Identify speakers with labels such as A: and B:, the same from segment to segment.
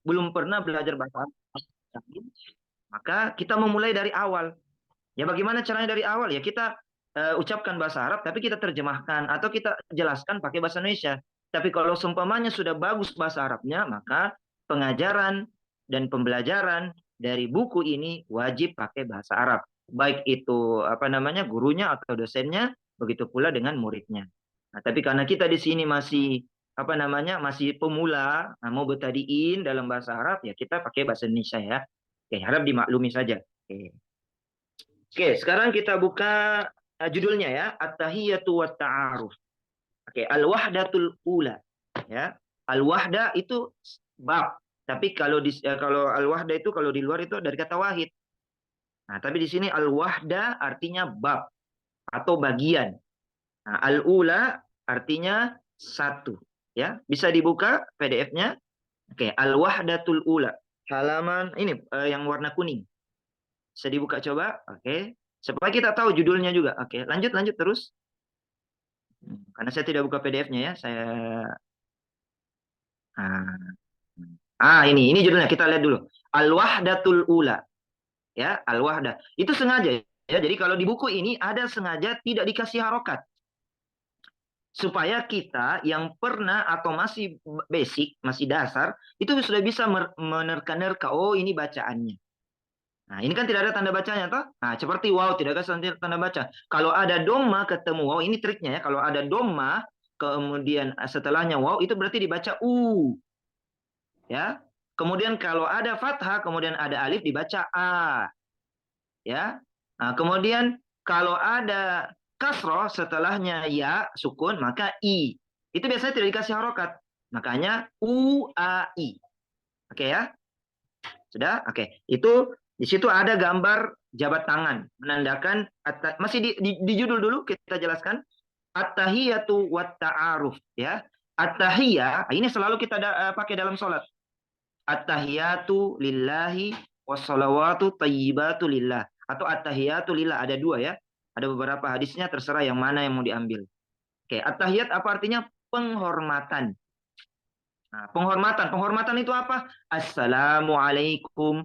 A: belum pernah belajar bahasa Arab, maka kita memulai dari awal. Ya bagaimana caranya dari awal? Ya kita ucapkan bahasa Arab, tapi kita terjemahkan atau kita jelaskan pakai bahasa Indonesia. Tapi kalau seumpamanya sudah bagus bahasa Arabnya, maka pengajaran dan pembelajaran dari buku ini wajib pakai bahasa Arab. Baik itu apa namanya gurunya atau dosennya, begitu pula dengan muridnya. Nah, tapi karena kita di sini masih apa namanya masih pemula, nah, mau betadiin dalam bahasa Arab, ya kita pakai bahasa Indonesia ya. Oke, harap dimaklumi saja. Oke. Oke, sekarang kita buka judulnya ya, At-Tahiyatu wa Ta'aruf. Oke, Al-Wahdatul Ula. Ya. Al-Wahda itu bab. Tapi kalau Al-Wahda itu kalau di luar itu dari kata wahid. Nah, tapi di sini Al-Wahda artinya bab atau bagian. Nah, Al-Ula artinya satu. Ya, bisa dibuka PDF-nya. Oke, Al-Wahdatul Ula. Halaman ini yang warna kuning. Bisa dibuka coba. Oke. Supaya kita tahu judulnya juga. Oke, lanjut lanjut terus. Karena saya tidak buka PDF-nya ya, saya ini judulnya kita lihat dulu. Al-Wahdatul Ula. Ya, Al-Wahdah. Itu sengaja ya. Jadi kalau di buku ini ada sengaja tidak dikasih harokat. Supaya kita yang pernah atau masih basic, masih dasar, itu sudah bisa menerka-nerka, oh ini bacaannya. Nah, ini kan tidak ada tanda bacanya, toh? Nah, seperti wow, tidak ada tanda baca. Kalau ada doma ketemu wow, ini triknya ya. Kalau ada doma, kemudian setelahnya wow, itu berarti dibaca u. Ya. Kemudian kalau ada fathah, kemudian ada alif, dibaca a. Ya. Nah, kemudian kalau ada kasroh, setelahnya ya, sukun, maka i. Itu biasanya tidak dikasih harokat. Makanya u, a, i. Oke ya? Sudah? Oke. Itu di situ ada gambar jabat tangan menandakan masih di judul dulu kita jelaskan at-tahiyatu wat ta'aruf ya. At-tahiyah ini selalu kita pakai dalam sholat. At-tahiyatu lillahi wassalawatu tayyibatu lillah atau at-tahiyatu lillah ada dua ya. Ada beberapa hadisnya terserah yang mana yang mau diambil. Oke, at-tahiyat apa artinya? Penghormatan. Nah, penghormatan itu apa? Assalamualaikum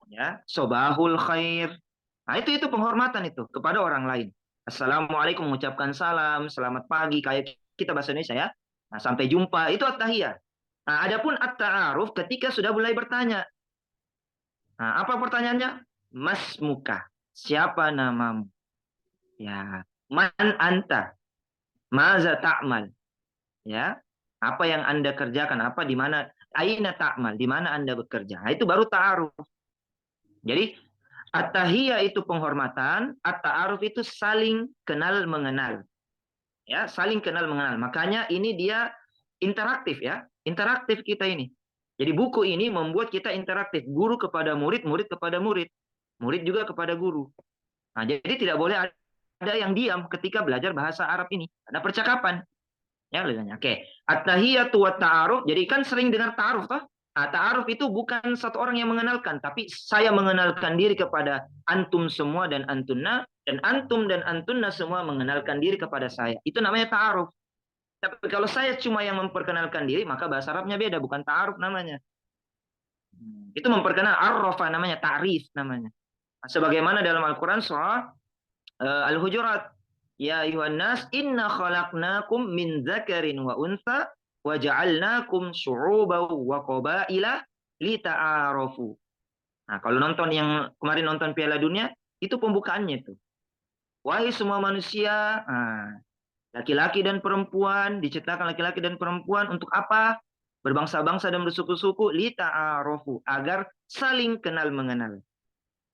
A: ya, sobahul khair. Nah, itu penghormatan itu kepada orang lain. Assalamualaikum mengucapkan salam, selamat pagi kayak kita bahasa Indonesia ya. Nah, sampai jumpa itu at-tahiyah. Nah, adapun at-ta'aruf ketika sudah mulai bertanya. Nah, apa pertanyaannya? Mas muka. Siapa namamu? Ya, man anta? Maza ta'mal? Ya. Apa yang Anda kerjakan? Apa di mana? Aina ta'mal? Di mana Anda bekerja? Nah, itu baru ta'aruf. Jadi at-tahiyya itu penghormatan, at-ta'aruf itu saling kenal mengenal. Ya, saling kenal mengenal. Makanya ini dia interaktif ya. Interaktif kita ini. Jadi buku ini membuat kita interaktif. Guru kepada murid, murid kepada murid. Murid juga kepada guru. Nah, jadi tidak boleh ada yang diam ketika belajar bahasa Arab ini. Ada percakapan. Ya, lihatnya. Oke. At-tahiyyatu wa ta'aruf. Jadi kan sering dengar ta'aruf toh? Nah, ta'aruf itu bukan satu orang yang mengenalkan, tapi saya mengenalkan diri kepada antum semua dan antunna, dan antum dan antunna semua mengenalkan diri kepada saya. Itu namanya ta'aruf. Tapi kalau saya cuma yang memperkenalkan diri, maka bahasa Arabnya beda, bukan ta'aruf namanya. Itu memperkenal arrafa namanya, ta'rif namanya. Sebagaimana dalam Al-Quran surah Al-Hujurat. Ya ayuhan nas inna khalaqnakum min dzakarin wa untha wa ja'alnakum syu'uban wa qabaila lita'arafu. Nah, kalau nonton yang kemarin nonton Piala Dunia, itu pembukaannya itu. Wahai semua manusia, laki-laki dan perempuan, diciptakan laki-laki dan perempuan untuk apa? Berbangsa-bangsa dan bersuku-suku lita'arafu, agar saling kenal mengenal.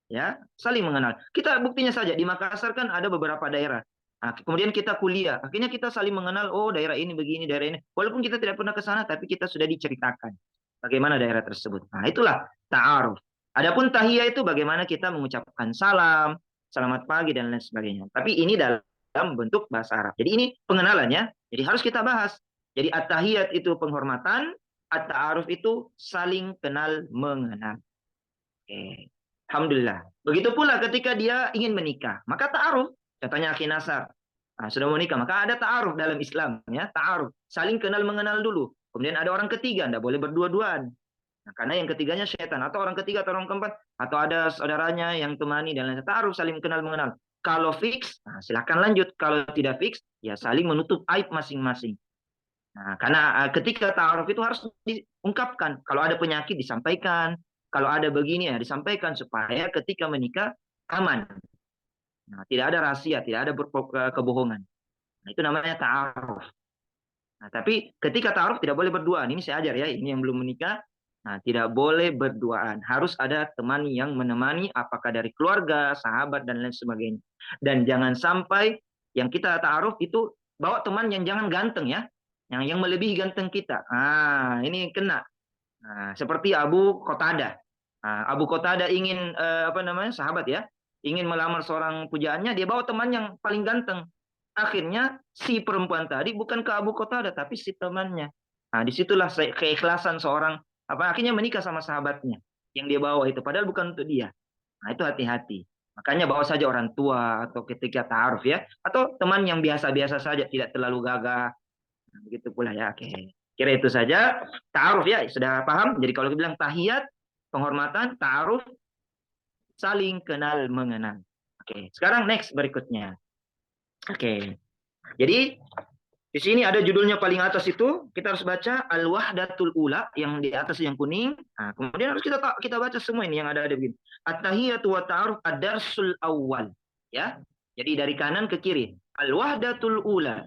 A: Ya, saling mengenal. Kita buktinya saja di Makassar kan ada beberapa daerah. Nah, kemudian kita kuliah, akhirnya kita saling mengenal. Oh, daerah ini begini, daerah ini. Walaupun kita tidak pernah ke sana, tapi kita sudah diceritakan bagaimana daerah tersebut. Nah, itulah ta'aruf. Adapun tahiyah itu bagaimana kita mengucapkan salam, selamat pagi dan lain sebagainya. Tapi ini dalam bentuk bahasa Arab. Jadi ini pengenalannya. Jadi harus kita bahas. Jadi at-tahiyat itu penghormatan, at-ta'aruf itu saling kenal mengenal. Oke. Alhamdulillah. Begitu pula ketika dia ingin menikah, maka ta'aruf. Contohnya Akhi Nasar. Nah, sudah mau nikah, maka ada ta'aruf dalam Islam. Ya, ta'aruf. Saling kenal mengenal dulu. Kemudian ada orang ketiga, tidak boleh berdua-duaan. Nah, karena yang ketiganya setan, atau orang ketiga atau orang keempat, atau ada saudaranya yang temani dan lain lain. Taruh saling kenal mengenal. Kalau fix, nah silakan lanjut. Kalau tidak fix, ya saling menutup aib masing-masing. Nah, karena ketika ta'aruf itu harus diungkapkan. Kalau ada penyakit disampaikan, kalau ada begini ya disampaikan supaya ketika menikah aman. Nah, tidak ada rahasia, tidak ada kebohongan. Nah, itu namanya ta'aruf. Nah, tapi ketika ta'aruf tidak boleh berduaan. Ini saya ajar ya, ini yang belum menikah. Nah, tidak boleh berduaan. Harus ada teman yang menemani, apakah dari keluarga, sahabat, dan lain sebagainya. Dan jangan sampai yang kita ta'aruf itu bawa teman yang jangan ganteng ya. Yang melebihi ganteng kita. Ah, ini kena. Nah, seperti Abu Qatadah. Nah, Abu Qatadah ingin apa namanya sahabat ya, ingin melamar seorang pujaannya, dia bawa teman yang paling ganteng. Akhirnya si perempuan tadi bukan ke Abu Qatadah tapi si temannya. Nah, disitulah keikhlasan seorang apa akhirnya menikah sama sahabatnya yang dia bawa itu, padahal bukan untuk dia. Nah, itu hati-hati. Makanya bawa saja orang tua atau ketika ta'aruf ya, atau teman yang biasa-biasa saja, tidak terlalu gagah. Nah, begitu pula ya. Oke. Kira itu saja. Ta'aruf ya, sudah paham? Jadi kalau kita bilang tahiyat, penghormatan, ta'aruf, saling kenal mengenal. Oke, sekarang next berikutnya. Oke. Jadi di sini ada judulnya paling atas itu, kita harus baca Al-Wahdatul Ula yang di atas yang kuning. Nah, kemudian harus kita baca semua ini yang ada begini. At-tahiyatu wa ta'aruf ad-darsul awal. Ya. Jadi dari kanan ke kiri. Al-Wahdatul Ula.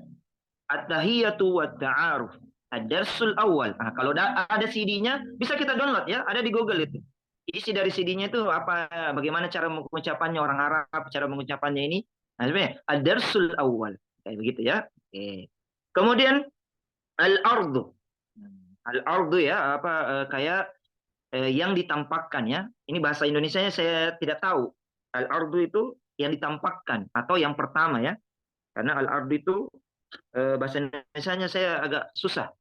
A: At-tahiyatu wa ta'aruf. Ad-darsul awal. Nah, kalau ada CD-nya bisa kita download ya, ada di Google itu. Isi dari CD-nya itu apa, bagaimana cara mengucapannya orang Arab, cara mengucapannya ini. Nah, sebenarnya ad-darsul awal. Kayak begitu ya. Oke. Kemudian al-ardu. Al-ardu ya apa kayak yang ditampakkan ya. Ini bahasa Indonesianya saya tidak tahu. Al-ardu itu yang ditampakkan atau yang pertama ya. Karena al-ardu itu bahasa Indonesianya saya agak susah.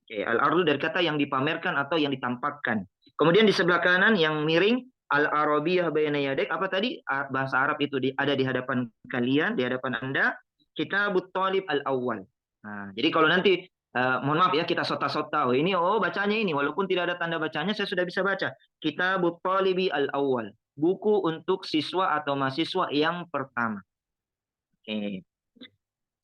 A: Oke, al-ardu dari kata yang dipamerkan atau yang ditampakkan. Kemudian di sebelah kanan yang miring al-arabiyah bayna yadek, apa tadi? Bahasa Arab itu ada di hadapan kalian, di hadapan Anda. Kitabut Thalib al-awwal. Nah, jadi kalau nanti mohon maaf ya kita sota-sota. Oh, ini bacanya ini walaupun tidak ada tanda bacanya saya sudah bisa baca. Kitabut Thalibi al-awwal. Buku untuk siswa atau mahasiswa yang pertama. Oke.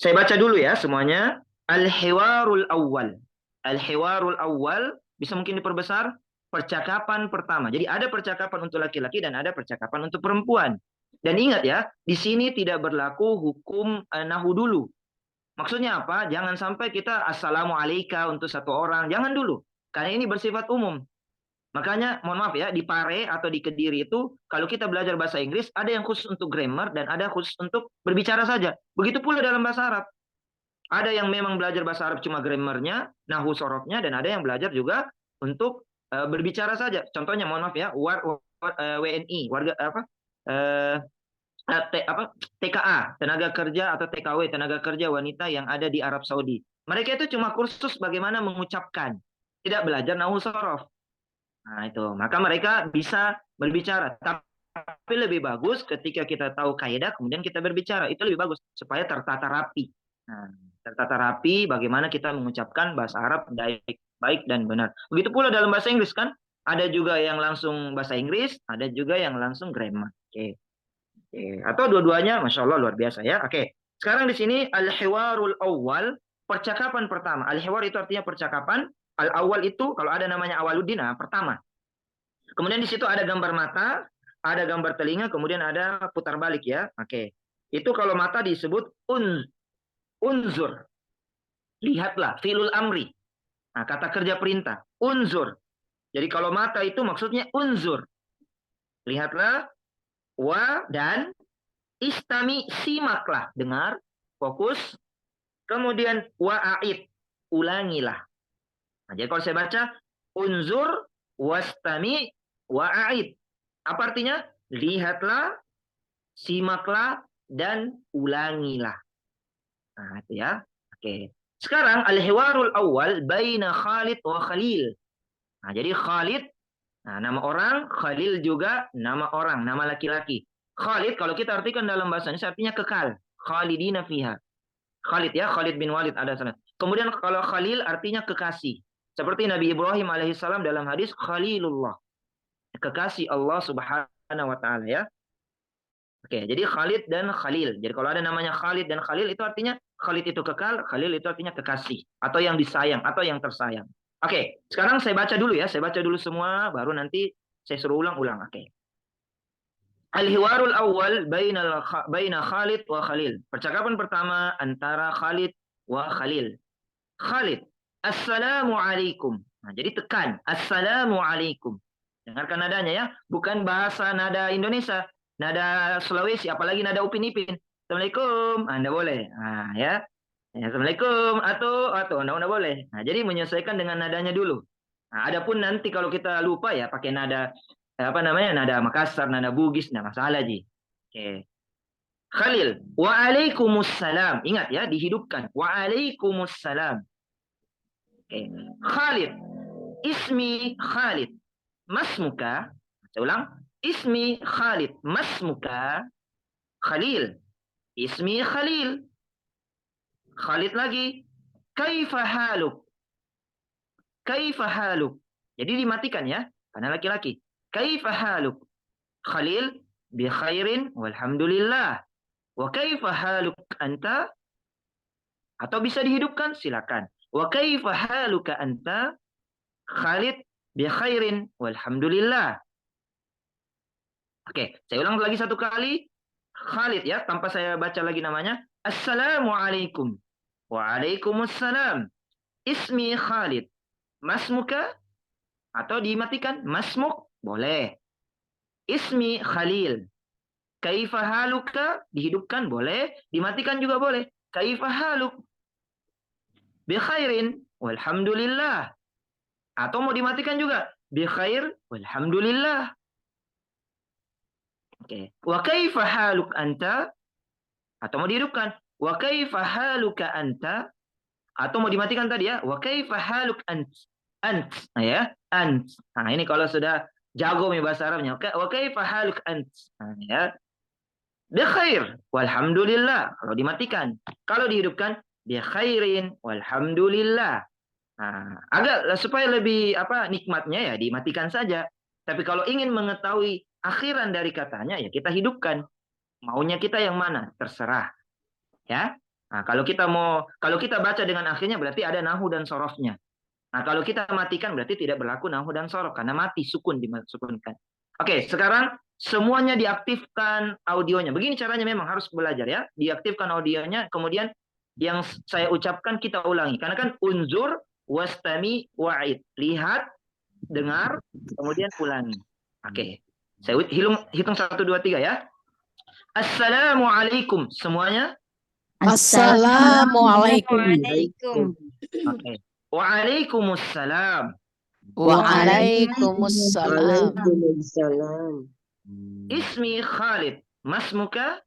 A: Saya baca dulu ya semuanya. Al-hiwarul awwal. Al-hiwarul awwal bisa mungkin diperbesar percakapan pertama. Jadi ada percakapan untuk laki-laki dan ada percakapan untuk perempuan. Dan ingat ya, di sini tidak berlaku hukum nahu dulu. Maksudnya apa? Jangan sampai kita assalamualaikum untuk satu orang. Jangan dulu. Karena ini bersifat umum. Makanya mohon maaf ya, di Pare atau di Kediri itu kalau kita belajar bahasa Inggris ada yang khusus untuk grammar dan ada khusus untuk berbicara saja. Begitu pula dalam bahasa Arab. Ada yang memang belajar bahasa Arab cuma grammarnya, nahu sorofnya, dan ada yang belajar juga untuk berbicara saja. Contohnya mohon maaf ya, WNI, warga apa? TKA, tenaga kerja atau TKW, tenaga kerja wanita yang ada di Arab Saudi. Mereka itu cuma kursus bagaimana mengucapkan, tidak belajar nahu sorof. Nah, itu. Maka mereka bisa berbicara. Tapi lebih bagus ketika kita tahu kaidah, kemudian kita berbicara. Itu lebih bagus, supaya tertata rapi. Nah, tertata rapi bagaimana kita mengucapkan bahasa Arab baik dan benar. Begitu pula dalam bahasa Inggris kan, ada juga yang langsung bahasa Inggris, ada juga yang langsung grammar. Oke. Atau dua-duanya, Masya Allah luar biasa ya. Oke. Sekarang di sini al-hiwarul awal, percakapan pertama. Al-hiwar itu artinya percakapan. Al-awal itu kalau ada namanya Awaluddin, pertama. Kemudian di situ ada gambar mata, ada gambar telinga, kemudian ada putar balik ya. Oke. Itu kalau mata disebut unzur. Lihatlah, fi'lul amri. Nah, kata kerja perintah, unzur. Jadi kalau mata itu maksudnya unzur. Lihatlah, wa dan istami, simaklah, dengar, fokus. Kemudian wa'aid, ulangilah. Nah, jadi kalau saya baca unzur wastami wa'aid. Apa artinya? Lihatlah, simaklah, dan ulangilah. Nah, itu ya. Oke. Sekarang al-hiwarul awal baina Khalid wa Khalil. Nah, jadi Khalid, nah, nama orang, Khalil juga nama orang, nama laki-laki. Khalid kalau kita artikan dalam bahasa Indonesia artinya kekal. Khalidina fiha. Khalid ya, Khalid bin Walid ada sana. Kemudian kalau Khalil artinya kekasih. Seperti Nabi Ibrahim alaihissalam dalam hadis Khalilullah, kekasih Allah Subhanahu wa taala ya. Oke, jadi Khalid dan Khalil. Jadi kalau ada namanya Khalid dan Khalil itu artinya Khalid itu kekal, Khalil itu artinya kekasih atau yang disayang atau yang tersayang. Oke, sekarang saya baca dulu ya. Saya baca dulu semua baru nanti saya suruh ulang-ulang. Oke. Al-hiwarul awal baina Khalid wa Khalil. Percakapan pertama antara Khalid wa Khalil. Khalid, Assalamualaikum. Nah, jadi tekan, Assalamualaikum. Dengarkan nadanya ya, bukan bahasa nada Indonesia, nada Sulawesi, apalagi nada Upin Ipin. Assalamualaikum, Anda boleh. Nah, ya. Assalamualaikum atau Anda boleh. Nah, jadi menyesuaikan dengan nadanya dulu. Nah, adapun nanti kalau kita lupa ya pakai nada apa namanya? Nada Makassar, nada Bugis, enggak masalah, Ji. Oke. Khalil, waalaikumsalam. Ingat ya, dihidupkan. Waalaikumsalam. Oke. Khalid, ismi Khalid. Masmuka. Saya ulang. Ismi Khalid. Masmuka. Khalil. Ismi Khalil. Khalid lagi. Kaifa haluk. Kaifa haluk. Jadi dimatikan ya. Karena laki-laki. Kaifa haluk. Khalil. Bi khairin. Walhamdulillah. Wa kaifa haluk anta. Atau bisa dihidupkan. Silakan. Wa kaifa haluka anta. Khalid bi khairin walhamdulillah. Oke, saya ulang lagi satu kali. Khalid ya, tanpa saya baca lagi namanya. Assalamualaikum. Waalaikumsalam. Ismi Khalid. Masmuka? Atau dimatikan. Masmuk? Boleh. Ismi Khalil. Kaifa haluka? Dihidupkan? Boleh. Dimatikan juga boleh. Kaifa haluk? Bi khairin. Walhamdulillah. Atau mau dimatikan juga. Bi khair. Walhamdulillah. Oke. Wa kaifa haluk anta? Atau mau dihidupkan. Wa kaifa haluka anta? Atau mau dimatikan tadi ya. Wa kaifa haluk ant? Ant. Nah, ya. Ant. Nah, ini kalau sudah jago nih bahasa Arabnya. Wa kaifa haluk ant? Nah, ya. Bi khair. Walhamdulillah. Kalau dimatikan. Kalau dihidupkan. Bi khairin. Walhamdulillah. Nah, agak supaya lebih nikmatnya ya dimatikan saja. Tapi kalau ingin mengetahui akhiran dari katanya ya kita hidupkan. Maunya kita yang mana? Terserah. Ya. Nah, kalau kita baca dengan akhirnya berarti ada nahu dan sorofnya. Nah, kalau kita matikan berarti tidak berlaku nahu dan sorof karena mati sukun disukunkan. Oke, sekarang semuanya diaktifkan audionya. Begini caranya memang harus belajar ya. Diaktifkan audionya, kemudian yang saya ucapkan kita ulangi. Karena kan unzur wastami wa'id. Lihat, dengar, kemudian ulangi. Oke. Saya hitung 1, 2, 3 ya. Assalamualaikum. Semuanya.
B: Assalamualaikum.
A: Oke. Waalaikumsalam.
B: Waalaikumsalam.
A: Ismi Khalid. Masmuka?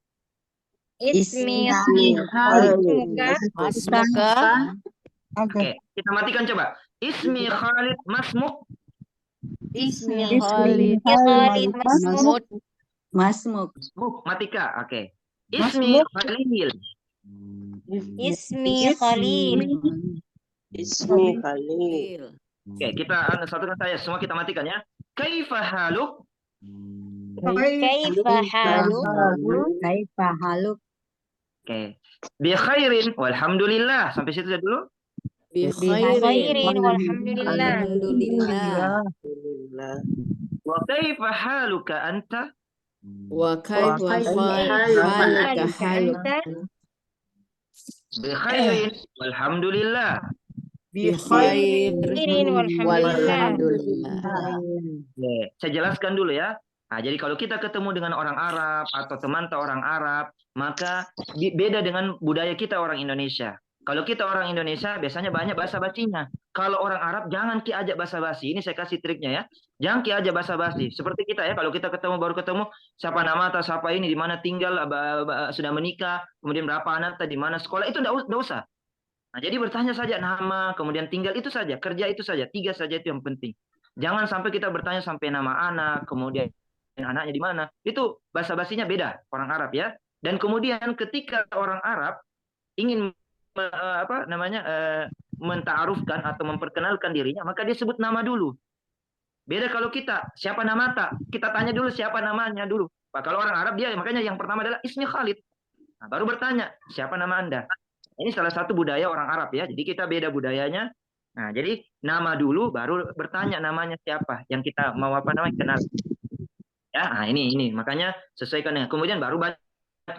C: Ismi Khalid.
B: Masmuka?
A: Oke, kita matikan coba. Ismi Khalid Masmuk.
C: Ismi Khalid Masmuk.
B: Masmuk.
A: Matika. Oke. Ismi Khalil.
C: Ismi Khalil.
B: Ismi Khalil.
A: Oke, kita satukan saya. Semua kita matikan ya. Kaifa haluk?
C: Kaifa haluk?
B: Kaifa haluk?
A: Oke. Bi khairin walhamdulillah. Sampai situ dulu.
C: Bi khairin walhamdulillah.
A: Wa kaifa haluka anta?
B: Wa kaifa haluka haluka?
A: Bi khairin walhamdulillah.
B: Bi khairin
C: walhamdulillah.
A: Oke, saya jelaskan dulu ya. Nah, jadi kalau kita ketemu dengan orang Arab atau teman orang Arab, maka beda dengan budaya kita orang Indonesia. Kalau kita orang Indonesia biasanya banyak bahasa basinya. Kalau orang Arab jangan ajak basa basi. Ini saya kasih triknya ya. Jangan ajak basa basi. Seperti kita ya, kalau kita baru ketemu siapa nama atau siapa ini, di mana tinggal, sudah menikah, kemudian berapa anak, di mana sekolah, itu enggak usah. Nah, jadi bertanya saja nama, kemudian tinggal itu saja, kerja itu saja, 3 saja itu yang penting. Jangan sampai kita bertanya sampai nama anak, kemudian anaknya di mana. Itu bahasa basinya beda orang Arab ya. Dan kemudian ketika orang Arab ingin apa namanya menta'arufkan atau memperkenalkan dirinya, maka dia sebut nama dulu. Beda kalau kita, siapa nama tak? Kita tanya dulu siapa namanya dulu. Pak, kalau orang Arab dia makanya yang pertama adalah ismi Khalid. Nah, baru bertanya, siapa nama Anda? Ini salah satu budaya orang Arab ya. Jadi kita beda budayanya. Nah, jadi nama dulu baru bertanya namanya siapa yang kita mau apa namanya kenal. Ya, nah ini makanya sesuaikan dengan. Kemudian baru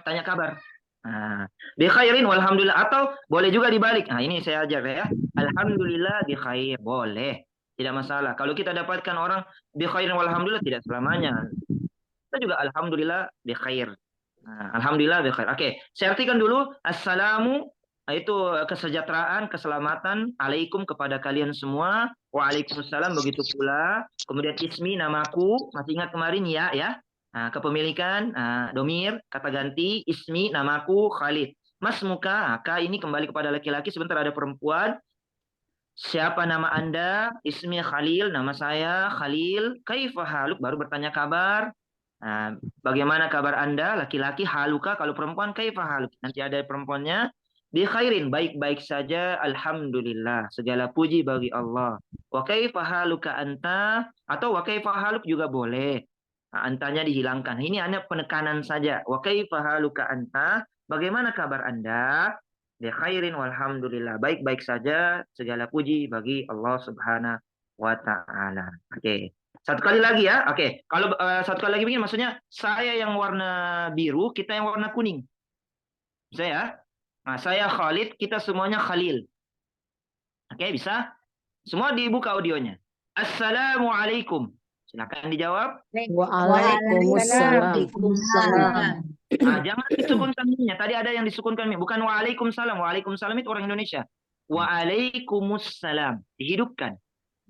A: tanya kabar. Nah, bi khairin walhamdulillah atau boleh juga dibalik. Nah, ini saya ajar ya. Alhamdulillah bi khair, boleh. Tidak masalah. Kalau kita dapatkan orang bi khairin walhamdulillah tidak selamanya. Kita juga alhamdulillah bi khair. Nah, alhamdulillah bi khair. Oke, saya artikan dulu assalamu itu kesejahteraan, keselamatan alaikum kepada kalian semua. Waalaikumsalam begitu pula. Kemudian ismi namaku, masih ingat kemarin ya. Nah, kepemilikan domir kata ganti ismi namaku Khalid. Mas muka, K ini kembali kepada laki-laki, sebentar ada perempuan. Siapa nama Anda? Ismi Khalil, nama saya Khalil. Kaifa haluk, baru bertanya kabar. Nah, bagaimana kabar Anda? Laki-laki haluka, kalau perempuan kaifa haluk. Nanti ada perempuannya. Bi khairin, baik-baik saja. Alhamdulillah, segala puji bagi Allah. Wa kaifa haluka anta, atau wa kaifa haluk juga boleh. Nah, antanya dihilangkan. Ini hanya penekanan saja. Wa kaifa haluka anta, bagaimana kabar Anda? Bi khairin walhamdulillah. Baik-baik saja, segala puji bagi Allah Subhanahu wa taala. Oke. Satu kali lagi ya. Oke. Kalau satu kali lagi begini maksudnya saya yang warna biru, kita yang warna kuning. Bisa ya? Nah, saya Khalid, kita semuanya Khalil. Oke, bisa? Semua dibuka audionya. Assalamualaikum. Silakan dijawab.
B: Waalaikumsalam.
A: Nah, jangan disukunkan mie-nya. Tadi ada yang disukunkan mie. Bukan waalaikumsalam. Waalaikumsalam itu orang Indonesia. Waalaikumsalam. Dihidupkan.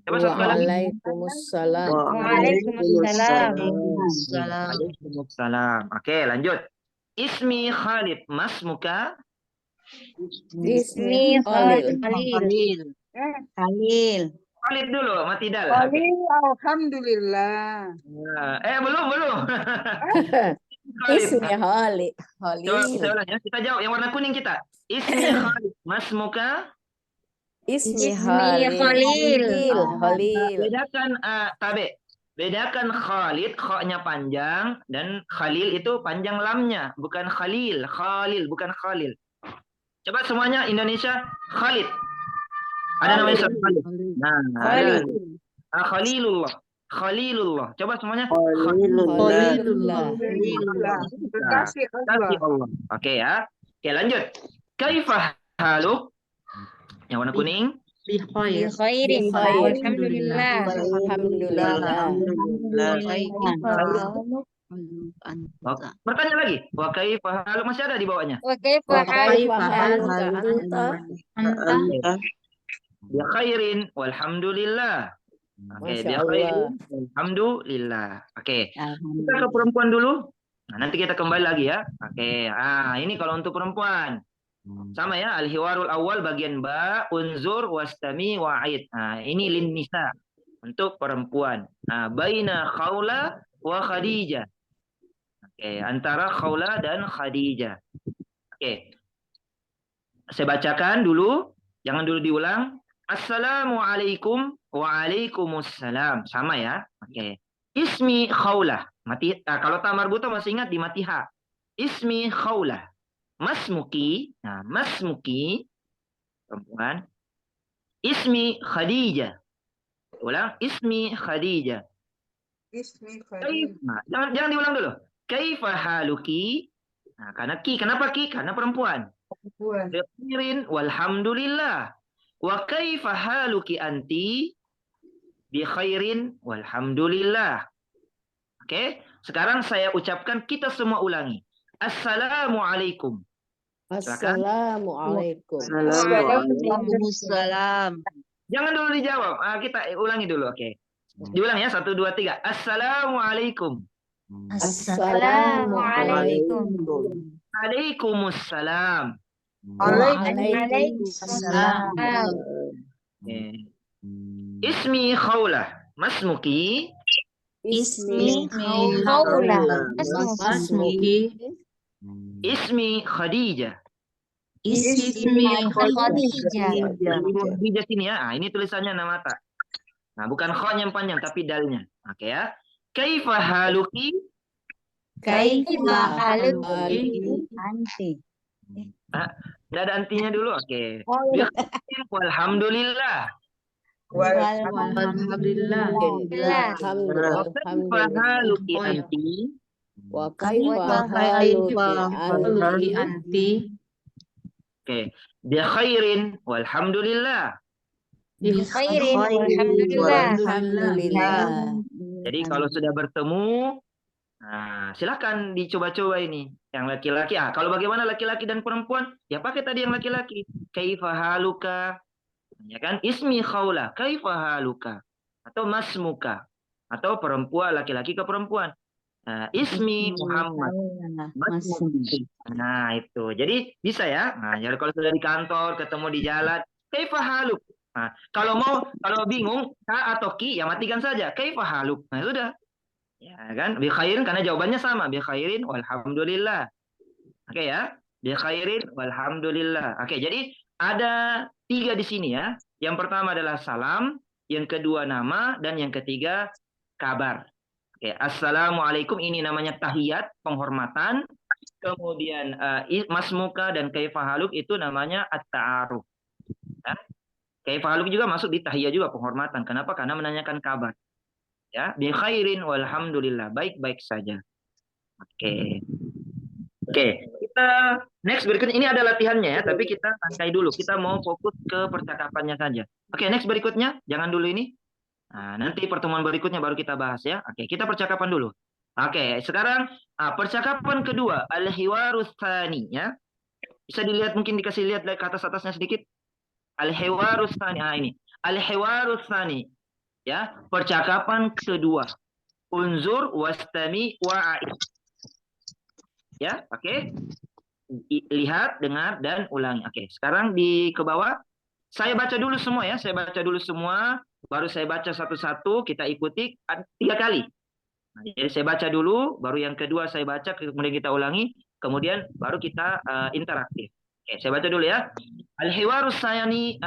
A: Coba satu kali lagi.
B: Waalaikumsalam.
A: Waalaikumsalam. Oke, lanjut. Ismi Khalid. Mas muka.
B: Ismi Khalil.
C: Khalil.
A: Khalid dulu, Matidal.
D: Khalil, alhamdulillah.
A: Belum.
B: Ismi Khalil.
A: Coba kita ulang ya. Kita jawab yang warna kuning kita. Ismi Khalid. Mas muka.
B: Ismi
C: Khalil.
B: Khalil.
A: Bedakan tabe. Bedakan Khalid, kha-nya panjang dan Khalil itu panjang lamnya, bukan Khalil. Khalil bukan Khalil. Coba semuanya Indonesia Khalid. Ada namanya Khalid. Nah,
B: Khalid.
A: Khalilullah. Khalilullah. Coba semuanya
B: Khalilullah.
D: Terima kasih
A: Kasih Allah. Oke ya. Oke, lanjut. Kaifah haluk? Yang warna kuning.
C: Bi khairin. Alhamdulillah.
A: Bertanya lagi. Wa kaifah haluk, masih ada di bawahnya.
C: Wa kaifa
A: Bi khairin walhamdulillah. Oke, bi khairin walhamdulillah. Oke. Kita ke perempuan dulu. Nah, nanti kita kembali lagi ya. Oke. Ini kalau untuk perempuan. Sama ya, al-hiwarul awal bagian ba, unzur, wastami, wa'id. Nah, ini lin nisa untuk perempuan. Nah, baina Khawla wa Khadijah. Oke, antara Khawla dan Khadijah. Oke. Saya bacakan dulu, jangan dulu diulang. Assalamualaikum waalaikumsalam. Sama ya. Oke. Ismi Khawla. Kalau tamar buta masih ingat di matiha. Ismi Khawla. Masmuki, nah masmuki perempuan. Ismi Khadijah. Ulang, ismi Khadijah.
D: Ismi Khalil.
A: Nah, jangan diulang dulu. Kaifa haluki? Nah, karena kenapa ki? Karena perempuan. Bikhairin walhamdulillah. Wa kaifa haluki anti? Bi khairin walhamdulillah. Oke, sekarang saya ucapkan, kita semua ulangi. Assalamualaikum.
B: Assalamualaikum.
C: Waalaikumsalam.
A: Jangan dulu dijawab. Kita ulangi dulu, oke. Diulang ya, 1, 2, 3. Assalamualaikum.
C: Assalamualaikum.
A: Waalaikumsalam.
C: Waalaikumsalam.
A: Ismi Khawlah. Masmuki.
C: Ismi Khawla. Asmuki.
A: Ismi Khadijah.
C: Ismi Khadijah.
A: Khadijah sini ya. Nah, ini tulisannya nama mata. Nah, bukan kho yang panjang tapi dalnya. Oke ya. Kaifa haluki?
C: Kaifa
B: Haluki.
C: anti?
A: Nah, nggak ada antinya dulu. Oke.
B: Oh, iya.
A: Walhamdulillah.
D: Walhamdulillah.
C: Alhamdulillah.
A: Wa kaifa haluki anti?
B: Wa kaifa haluki anti?
A: Oke. Bi khairin walhamdulillah.
C: Bi khairin walhamdulillah.
B: Alhamdulillah.
A: Jadi kalau sudah bertemu, nah, silakan dicoba-coba ini. Yang laki-laki, kalau bagaimana laki-laki dan perempuan? Ya pakai tadi yang laki-laki. Kaifa haluka? Ya kan? Ismi khawla. Kaifa haluka? Atau masmuka? Atau perempuan, laki-laki ke perempuan. Ismi Muhammad. Masmuki. Nah, itu. Jadi bisa ya. Nah, jadi kalau sudah di kantor, ketemu di jalan, kaifa haluk? Nah, kalau bingung, ka atau ki, ya matikan saja. Kaifa haluk? Nah, sudah. Ya kan? Bi khairin karena jawabannya sama. Bi khairin walhamdulillah. Oke ya. Bi khairin walhamdulillah. Oke, jadi ada 3 di sini ya. Yang pertama adalah salam, yang kedua nama, dan yang ketiga kabar. Oke, assalamualaikum ini namanya tahiyat, penghormatan. Kemudian masmuka dan kaifa haluk itu namanya at-ta'aruf. Ya. Kaifa haluk juga masuk di tahiyat juga penghormatan. Kenapa? Karena menanyakan kabar. Ya, bi khairin walhamdulillah, baik-baik saja. Oke. Kita next berikutnya ini ada latihannya ya, tapi kita santai dulu. Kita mau fokus ke percakapannya saja. Oke, next berikutnya, jangan dulu ini. Nah, nanti pertemuan berikutnya baru kita bahas ya. Oke, kita percakapan dulu. Oke, sekarang percakapan kedua, al-hiwarus tsani ya. Bisa dilihat, mungkin dikasih lihat ke atas-atasnya sedikit. Al-hiwarus tsani. Ini. Al-hiwarus tsani. Ya, percakapan kedua. Unzur wastami wa'i. Ya, oke. Lihat, dengar dan ulangi. Oke, sekarang ke bawah. Saya baca dulu semua ya. Saya baca dulu semua. Baru saya baca satu-satu. Kita ikuti 3 kali. Nah, jadi saya baca dulu. Baru yang kedua saya baca. Kemudian kita ulangi. Kemudian baru kita interaktif. Oke, saya baca dulu ya. Al-hiwarus tsani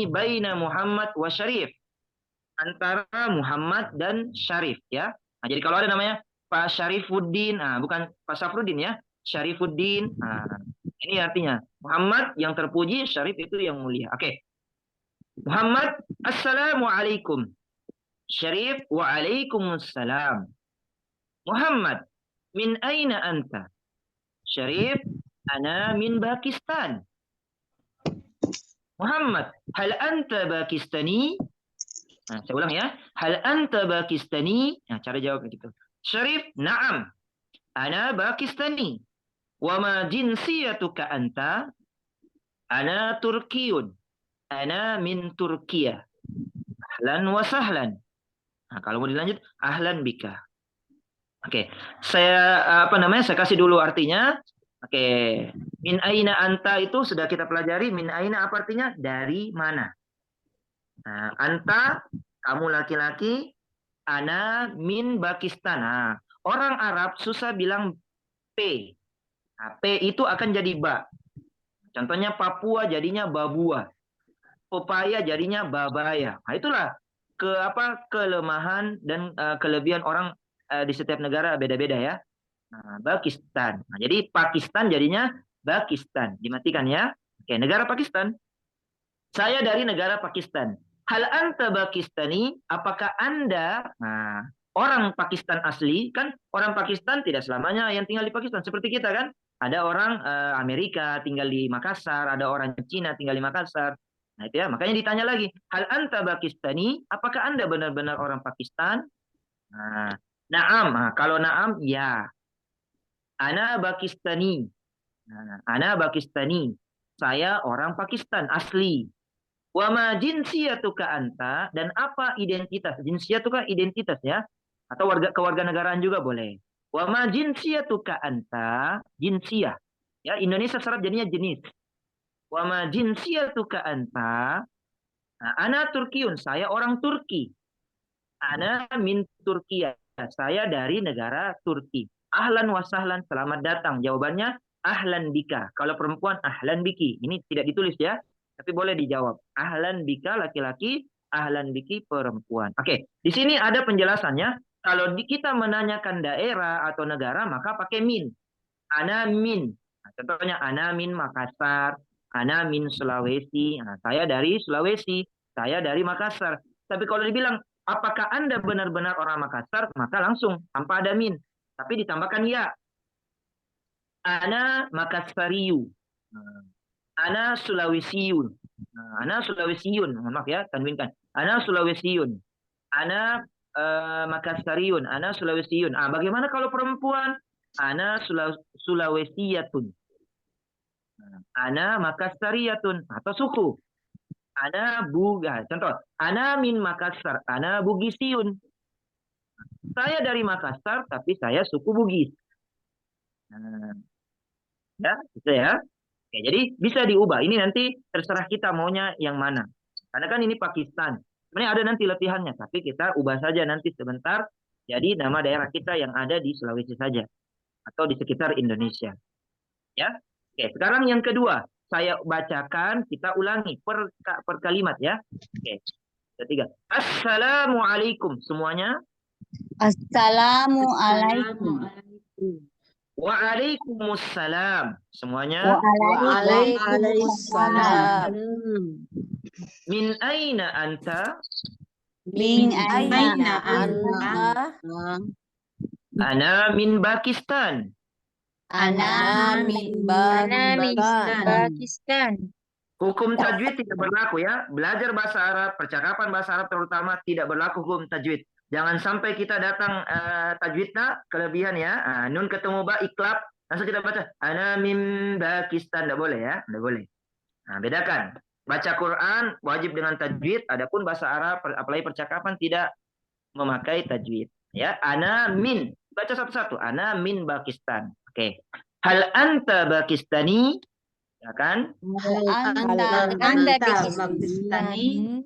A: baina Muhammad wa Syarif. Antara Muhammad dan Syarif ya. Nah, jadi kalau ada namanya Pak Syarifuddin, bukan Pak Safruddin ya, Syarifuddin. Nah, ini artinya Muhammad yang terpuji, Syarif itu yang mulia. Oke. Muhammad, assalamualaikum. Syarif, waalaikumsalam. Muhammad, min aina anta? Syarif, ana min Pakistan. Muhammad, hal anta Pakistani? Nah, saya ulang ya. Hal anta Pakistani? Nah, cara jawab begitu. Syarif, na'am. Ana Pakistani. Wa ma jinsiyatuka anta? Ana Turkiyun. Ana min Turkiya. Ahlan wa sahlan. Nah, kalau mau dilanjut, ahlan bika. Oke, saya saya kasih dulu artinya. Oke, min aina anta itu sudah kita pelajari. Min aina apa artinya? Dari mana? Nah, anta, kamu laki-laki. Ana min Pakistan. Nah, orang Arab susah bilang P. Nah, P itu akan jadi ba. Contohnya Papua jadinya Babua. Popaya jadinya Babaya. Nah, itulah kelemahan dan kelebihan orang di setiap negara beda-beda ya. Nah, Pakistan. Nah, jadi Pakistan jadinya Pakistan. Dimatikan ya. Oke, negara Pakistan. Saya dari negara Pakistan. Hal anta Pakistani? Apakah Anda orang Pakistan asli? Kan orang Pakistan tidak selamanya yang tinggal di Pakistan. Seperti kita kan. Ada orang Amerika tinggal di Makassar. Ada orang Cina tinggal di Makassar. Nah itu ya. Makanya ditanya lagi. Hal anta Pakistani? Apakah Anda benar-benar orang Pakistan? Naam. Kalau naam, ya. Ana Pakistani. Ana Pakistani. Saya orang Pakistan asli. Wa ma jinsiyatuka anta, dan apa identitas? Jinsiyatuka identitas ya. Atau kewarganegaraan juga boleh. Wa ma jinsiyatuka anta, jinsiyah. Ya, Indonesia Arab jadinya jenis. Wa ma jinsiyatuka anta. Ana Turkiyun, saya orang Turki. Ana min Turkiya, saya dari negara Turki. Ahlan wa sahlan, selamat datang. Jawabannya ahlan bika. Kalau perempuan ahlan biki. Ini tidak ditulis ya, tapi boleh dijawab. Ahlan bika laki-laki, ahlan biki perempuan. Oke, di sini ada penjelasannya. Kalau kita menanyakan daerah atau negara, maka pakai min. Ana min. Nah, contohnya ana min Makassar, ana min Sulawesi. Nah, saya dari Sulawesi, saya dari Makassar. Tapi kalau dibilang apakah Anda benar-benar orang Makassar, maka langsung tanpa ada min. Tapi ditambahkan ya. Ana Makassariyu. Nah, ana Sulawesiun. Nah, ana Sulawesiun. Maaf ya, tanwinkan. Ana Sulawesiun. Ana Makassariun. Ana Sulawesiun. Ah, bagaimana kalau perempuan? Ana Sulawesiyatun. Nah, ana Makassariyatun. Atau suku. Ana Buga. Contoh. Ana min Makassar. Ana Bugisiun. Saya dari Makassar, tapi saya suku Bugis. Nah, ya, gitu ya. Oke, jadi bisa diubah. Ini nanti terserah kita maunya yang mana. Karena kan ini Pakistan. Sebenarnya ada nanti latihannya, tapi kita ubah saja nanti sebentar. Jadi nama daerah kita yang ada di Sulawesi saja atau di sekitar Indonesia. Ya. Oke, sekarang yang kedua, saya bacakan, kita ulangi per kalimat ya. Oke. Ketiga. Assalamualaikum semuanya.
C: Assalamualaikum.
A: Waalaikumsalam semuanya.
B: Waalaikumsalam.
A: Min aina anta?
C: Min aina
B: Anta.
A: Ana min Pakistan.
B: Ana min Pakistan.
C: Pakistan.
A: Hukum tajwid tidak berlaku ya. Belajar bahasa Arab, percakapan bahasa Arab terutama tidak berlaku hukum tajwid. Jangan sampai kita datang tajwidnya kelebihan ya. Nun ketemu ba iklab, langsung kita baca ana min Pakistan, tidak boleh ya, tidak boleh. Nah, bedakan. Baca Quran wajib dengan tajwid, adapun bahasa Arab apalagi percakapan tidak memakai tajwid. Ya, ana min. Baca satu-satu. Ana min Pakistan. Oke. Hal anta Pakistani? Ya kan?
C: Anda Pakistani.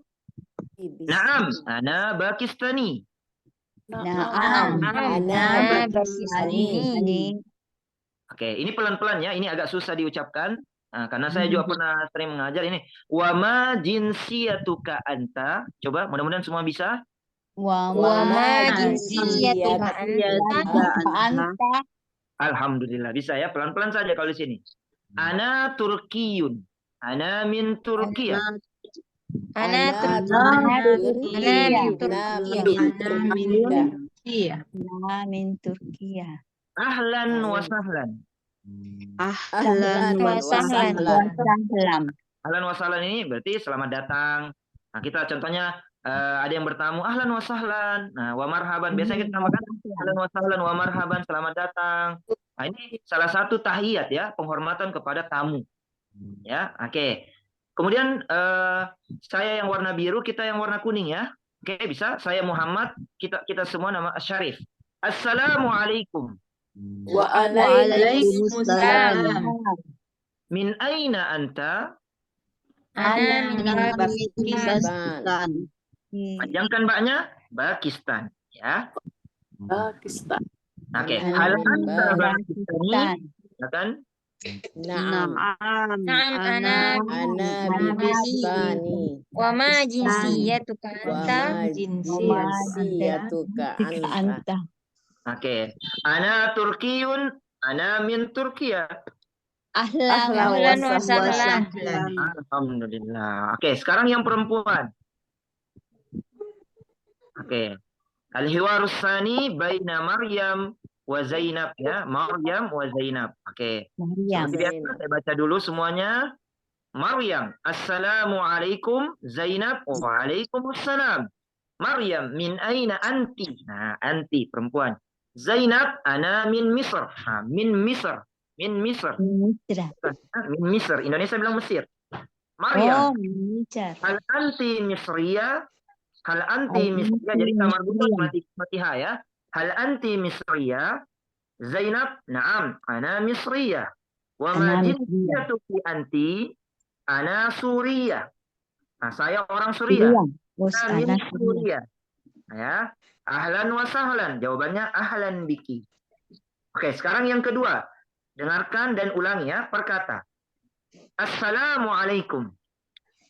A: Naam, ana Pakistani.
B: Naam. Ana Pakistani.
A: Oke, ini pelan-pelan ya. Ini agak susah diucapkan. Nah, karena saya juga pernah sering mengajar ini. Wa ma jinsiyatuka anta? Coba, mudah-mudahan semua bisa.
C: Wa ma jinsiyatuka anta.
A: Alhamdulillah bisa ya. Pelan-pelan saja kalau di sini. Ana Turkiyun. Ana min Turkiya.
C: Ana min Turkiya.
A: Ahlan wa sahlan.
B: Ahlan wa sahlan.
A: Ahlan wa sahlan ini berarti selamat datang. Nah, kita contohnya ada yang bertamu ahlan wa sahlan. Nah, wa marhaban. Biasanya kita namakan ahlan wa sahlan wa marhaban, selamat datang. Nah, ini salah satu tahiyat ya, penghormatan kepada tamu. Ya, oke. Kemudian saya yang warna biru, kita yang warna kuning ya. Oke, bisa. Saya Muhammad, kita semua nama Syarif. Assalamualaikum.
B: Waalaikumsalam.
A: Min aina anta?
C: Ana min
B: Pakistan.
A: Panjangkan mbaknya, Pakistan. Ya.
B: Pakistan.
A: Oke, hal anta Pakistani? Ya kan?
B: Naam.
C: Ana
B: Pakistani.
C: wa ma jinsiyatuka anta.
B: Jinsiyatuka anta.
A: Oke. Ana Turkiyun, ana min Turkiya.
C: Ahlan wa sahlan.
A: Alhamdulillah. Oke, sekarang yang perempuan. Oke. Al-hiwarus tsani baina Maryam wa Zainab ya. Maryam wa Zainab. Oke. Seperti biasa saya baca dulu semuanya. Maryam, assalamualaikum. Zainab, waalaikumsalam. Maryam, min aina anti? Nah, anti perempuan. Zainab, ana min Misr. Nah, min Misr. Min Misr. Min Misr. Indonesia bilang Mesir. Maryam, hal anti Misriya? Hal anti Misriya. Jadi kamar buku Fatihah ya. Hal anti Misriya? Zainab, na'am, ana Misriya. Wa ma jinsiyatuki anti? Ana Suriya. Nah, saya orang Suriah. Ana min Suriah. Ya. Ahlan wa sahlan. Jawabannya ahlan biki. Oke, sekarang yang kedua. Dengarkan dan ulangi ya per kata. Assalamualaikum.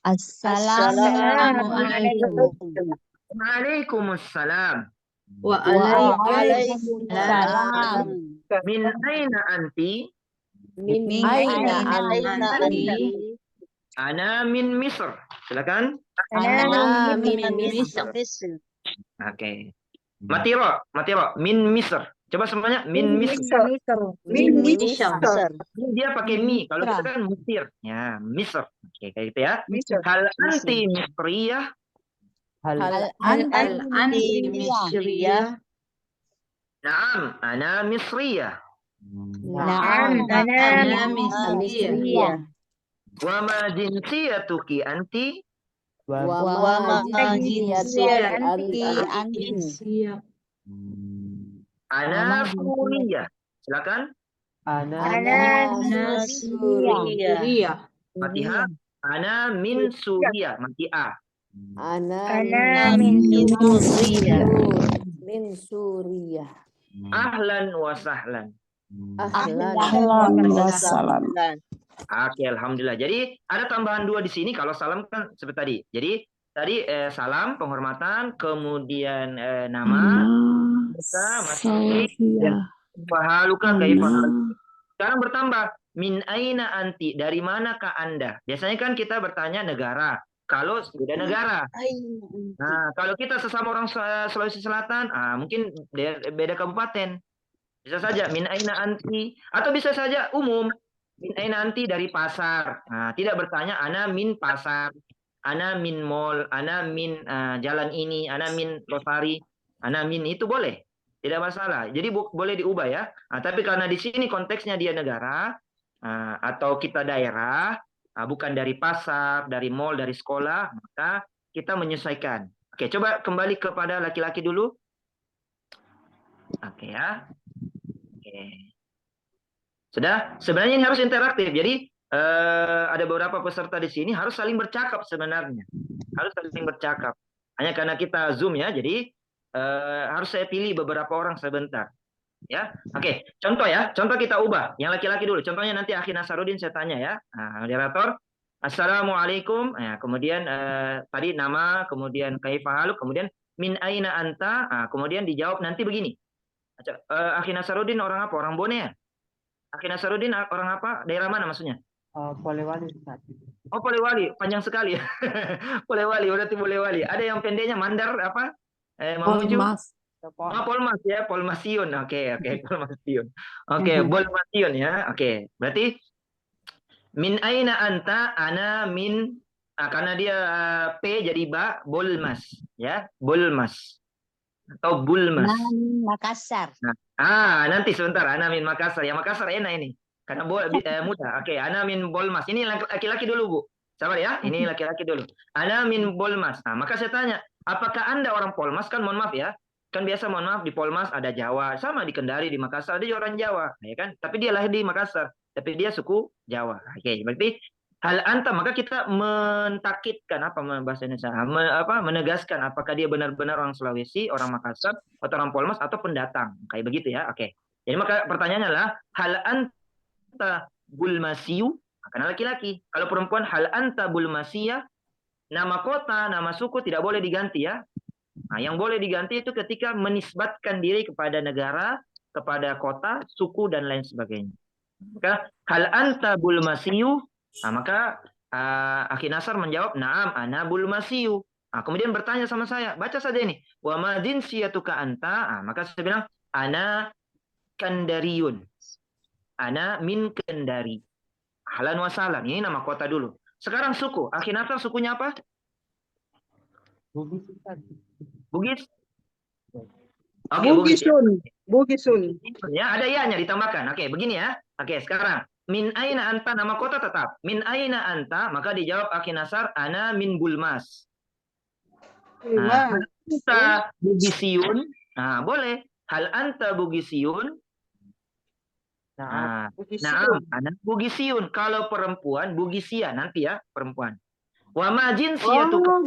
C: Assalamualaikum.
A: Waalaikumsalam.
C: Waalaikumsalam.
A: Min aina anti?
B: Min
C: Min
B: aina
C: aina
B: anti?
A: Ana min Misr. Silakan.
B: Ana min
C: Misr.
B: Misr.
A: Oke. Matiro. Min Misr. Coba semuanya min Misr.
B: Min
D: Misr.
B: Misr.
A: Ini dia pakai mi. Kalau kita kan Mesir. Ya, Misr. Oke, kayak gitu ya.
D: Misr.
A: Hal anti Misriyah?
B: Hal
C: anti
B: anti Misriyah?
A: Naam, ana Misriyah.
C: Na'am, ana
B: Misriyah.
A: Wa ma jinsiyatuki anti?
B: Wa ma jinsiyatuki anti?
A: Ana Suriyah. Silakan.
C: Ana
B: Suriyah.
A: Fatihah. Ana min Suriah. Mati A.
B: Ana
C: min
B: Suriyah. Min Suriyah.
A: Ahlan wa sahlan.
B: Ahlan wa sahlan.
A: Oke, alhamdulillah. Jadi ada tambahan 2 di sini. Kalau salam kan seperti tadi. Jadi tadi salam penghormatan, kemudian nama, kita masih fahaluka kaifahaluka. Sekarang bertambah min aina anti, dari manakah Anda? Biasanya kan kita bertanya negara. Kalau beda negara. Nah, kalau kita sesama orang Sulawesi Selatan, mungkin beda kabupaten. Bisa saja min aina anti, atau bisa saja umum. Min aina anti dari pasar. Nah, tidak bertanya ana min pasar, ana min mall, ana min jalan ini, ana min Losari, ana min itu boleh. Tidak masalah. Jadi boleh diubah ya. Nah, tapi karena di sini konteksnya dia negara atau kita daerah, bukan dari pasar, dari mall, dari sekolah, maka kita menyesuaikan. Oke, coba kembali kepada laki-laki dulu. Oke ya. Oke. Sudah, sebenarnya ini harus interaktif. Jadi ada beberapa peserta di sini harus saling bercakap sebenarnya. Harus saling bercakap. Hanya karena kita Zoom ya, jadi harus saya pilih beberapa orang sebentar. Ya, oke. Contoh ya, contoh kita ubah. Yang laki-laki dulu. Contohnya nanti Akhi Nasarudin saya tanya ya. Nah, moderator. Assalamualaikum. Nah, kemudian tadi nama, kemudian kaifahaluk, kemudian min aina anta. Nah, kemudian dijawab nanti begini. Akhi Nasarudin orang apa? Orang Bone ya? Akhi Nasarudin orang apa? Daerah mana maksudnya?
E: Polewali.
A: Oh, Polewali. Panjang sekali ya. Polewali, berarti Polewali. Ada yang pendeknya Mandar apa? Mamuju? Polmas ya, Polmasiun. Oke, Polmasiun. Oke, Polmasiun ya. Oke, berarti min aina anta, ana min, karena dia P jadi ba, Bolmas ya, Bolmas atau Bulmas.
B: Makassar.
A: Nah, nanti sebentar, ana min Makassar. Ya Makassar enak ini. Karena mudah. Oke, ana min Bolmas. Ini laki-laki dulu, Bu. Sabar ya, ini laki-laki dulu. Ana min Bolmas. Nah, maka saya tanya, apakah Anda orang Polmas? Kan mohon maaf ya. Kan biasa mohon maaf di Polmas ada Jawa, sama di Kendari, di Makassar ada orang Jawa, ya kan? Tapi dia lahir di Makassar, tapi dia suku Jawa. Oke, berarti hal anta, maka kita mentakitkan apa bahasa Indonesia, menegaskan apakah dia benar-benar orang Sulawesi, orang Makassar, atau orang Polmas atau pendatang, kayak begitu ya. Oke. Jadi maka pertanyaannya adalah hal anta bulmasiyu, karena laki-laki. Kalau perempuan hal anta bulmasiyah, nama kota, nama suku tidak boleh diganti ya. Nah, yang boleh diganti itu ketika menisbatkan diri kepada negara, kepada kota, suku, dan lain sebagainya. Maka, hal anta bulmasiyu, maka Akhi Nasar menjawab, naam, ana bulmasiyu. Kemudian bertanya sama saya, baca saja ini, wa ma jinsiyatuka anta, maka saya bilang, ana Kandariyun. Ana min Kendari. Ahlan wa sahlan, ini nama kota dulu. Sekarang suku, Akhi Nasar sukunya apa? Bugis. Oke,
D: Bugisun.
A: Ya, ada ya-nya ditambahkan. Oke, begini ya. Oke, sekarang min aina anta, nama kota tetap. Min aina anta, maka dijawab Akhi Nasar, ana min Bulmas. Hal anta Bugisiun. Nah, boleh. Hal anta Bugisiun. Nah, ana Bugisiun. Kalau perempuan Bugisia nanti ya, perempuan. Wa ma jinsiyatuka.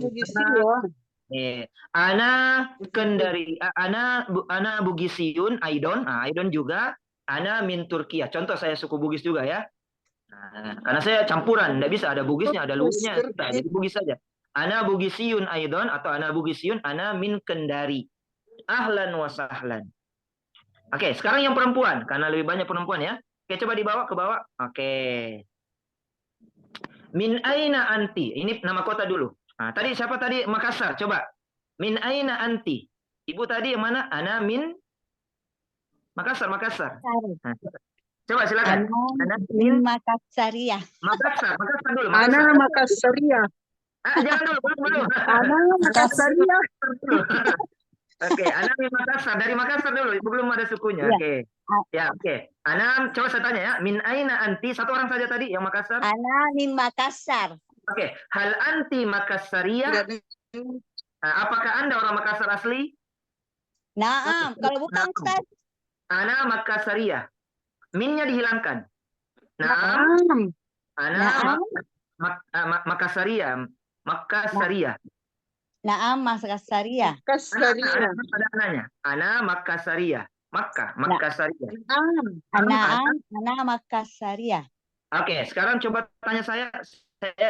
A: Ana Kendari, ana Bugisiun, Aidon juga. Ana min Turkiya. Contoh saya suku Bugis juga ya. Nah, karena saya campuran, tidak bisa ada Bugisnya, ada Luwunya, susah. Jadi Bugis saja. Ana Bugisiyun Aidon atau ana Bugisiyun, ana min Kendari. Ahlan wa sahlan. Oke, sekarang yang perempuan karena lebih banyak perempuan ya. Oke, coba dibawa ke bawah. Oke. Min aina anti? Ini nama kota dulu. Nah, tadi siapa tadi? Makassar. Coba. Min aina anti? Ibu tadi yang mana? Ana min Makassar. Nah, coba silakan.
B: Ana min Makassaria.
A: Makassar dulu.
D: Ana Makassaria.
A: Jangan dulu, belum.
D: Ana Makassaria.
A: Oke, Ana min Makassar. Dari Makassar dulu, belum ada sukunya.
B: Ya.
A: Oke. Ya, oke. Ana, coba saya tanya ya. Min aina anti? Satu orang saja tadi yang Makassar.
B: Ana min Makassar.
A: Oke. Hal anti Makassaria? Apakah Anda orang Makassar asli?
B: Naam, kalau bukan Ustaz.
A: Ana Makassaria. Minnya dihilangkan.
D: Naam.
A: Ana Makassaria. Makassaria.
B: Naam Makassaria.
D: Makassaria.
A: Ada ananya. Ana Makassaria. Makassaria.
B: Ana Makassaria.
A: Oke, sekarang coba tanya saya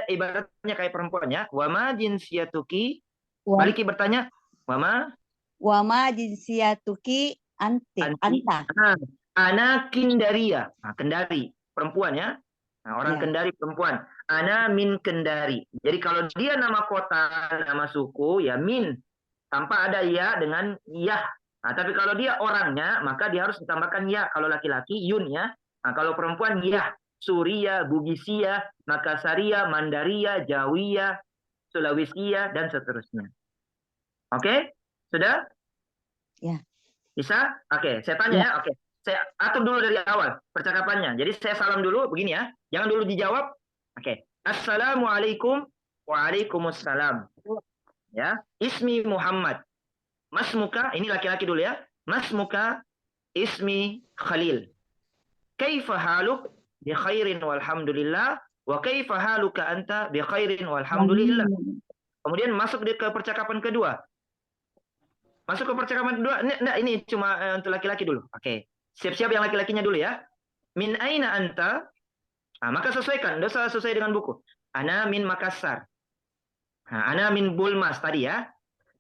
A: ibaratnya kayak perempuan ya. Wama jinsiyatuki. Baliki bertanya. Wama
B: jinsiyatuki anta.
A: Ana Kindaria. Nah, Kendari. Perempuan ya. Nah, orang Kendari perempuan. Ana min Kendari. Jadi kalau dia nama kota, nama suku, ya min. Tanpa ada ya dengan yah. Nah, tapi kalau dia orangnya, maka dia harus ditambahkan ya. Kalau laki-laki, yun ya. Nah, kalau perempuan, ya. Suria, Bugisia, Makassaria, Mandaria, Jawiya, Sulawesiya, dan seterusnya. Oke? Sudah?
B: Ya.
A: Bisa? Oke, saya tanya ya. Oke. Saya atur dulu dari awal percakapannya. Jadi saya salam dulu, begini ya. Jangan dulu dijawab. Oke. Assalamualaikum. Waalaikumsalam. Ya. Ismi Muhammad. Mas muka, ini laki-laki dulu ya. Mas muka, ismi Khalil. Kaifa haluk? Bi khairin walhamdulillah. Wa kaifa haluka anta? Bi khairin walhamdulillah. Kemudian masuk ke percakapan kedua. Masuk ke percakapan kedua. Nah, ini cuma untuk laki-laki dulu. Oke. Siap-siap yang laki-lakinya dulu ya. Min aina anta? Nah, maka sesuaikan. Dosa sesuai dengan buku. Ana min Makassar. Nah, ana min Bulmas tadi ya.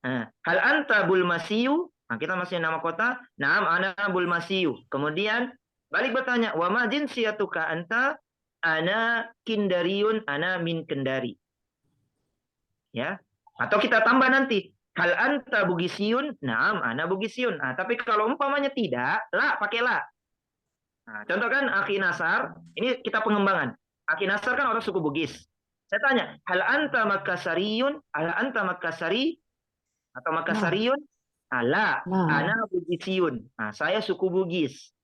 A: Hal anta Bulmasiyu? Nah, kita masih nama kota. Naam ana Bulmasiyu. Kemudian balik bertanya, wa ma jinsiyatuka anta? Ana Kindariyun, ana min Kendari. Ya. Atau kita tambah nanti, hal anta Bugisiyun? Naam ana Bugisiyun. Nah, tapi kalau umpamanya tidak, la pakai la. Nah, contoh kan Akhi Nasar, ini kita pengembangan. Akhi Nasar kan orang suku Bugis. Saya tanya, hal anta Makassariyun? Hal anta Makassari? Atau Makassariun? Ala, ana Bugisiyun. Nah, saya suku Bugis.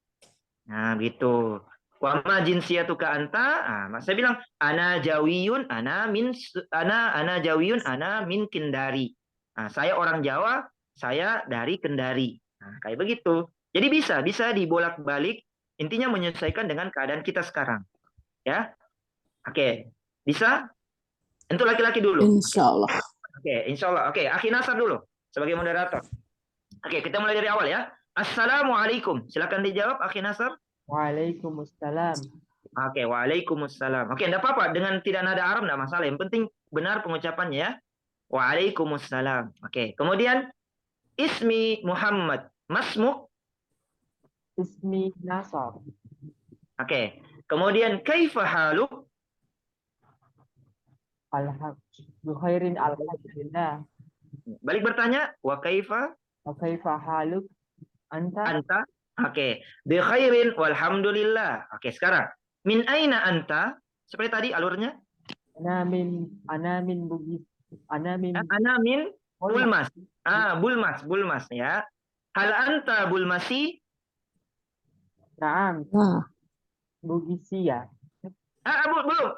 A: Nah, gitu. Wa ma jinsiyatuka anta? Nah, saya bilang ana Jawiyun, ana Jawiyun, ana min Kendari. Nah, saya orang Jawa, saya dari Kendari. Nah, kayak begitu. Jadi bisa dibolak-balik. Intinya menyesuaikan dengan keadaan kita sekarang. Ya. Oke. Bisa? Untuk laki-laki dulu.
E: Insyaallah.
A: Oke, insyaallah. Oke, Akhi Nasar dulu sebagai moderator. Oke, kita mulai dari awal ya. Assalamualaikum. Silakan dijawab, Akhi Nasar.
C: Waalaikumsalam.
A: Oke, waalaikumsalam. Oke, enggak apa-apa. Dengan tidak nada Arab enggak masalah. Yang penting benar pengucapannya ya. Waalaikumsalam. Oke, kemudian ismi Muhammad. Masmuk.
C: Ismi Nasar.
A: Oke. Kemudian kaifa haluk?
C: Alhamdulillah. Alhamdulillah.
A: Balik bertanya, wa kaifa?
C: Wa kaifa haluk? Anta?
A: Anta? Oke. Bi khairin walhamdulillah. Oke, sekarang. Min aina anta? Seperti tadi alurnya.
C: Ana min Bugis. Ana min
A: Bulmas. Bulmas ya. Hal anta Bulmasi?
C: Naam. Bugisia.
A: Belum.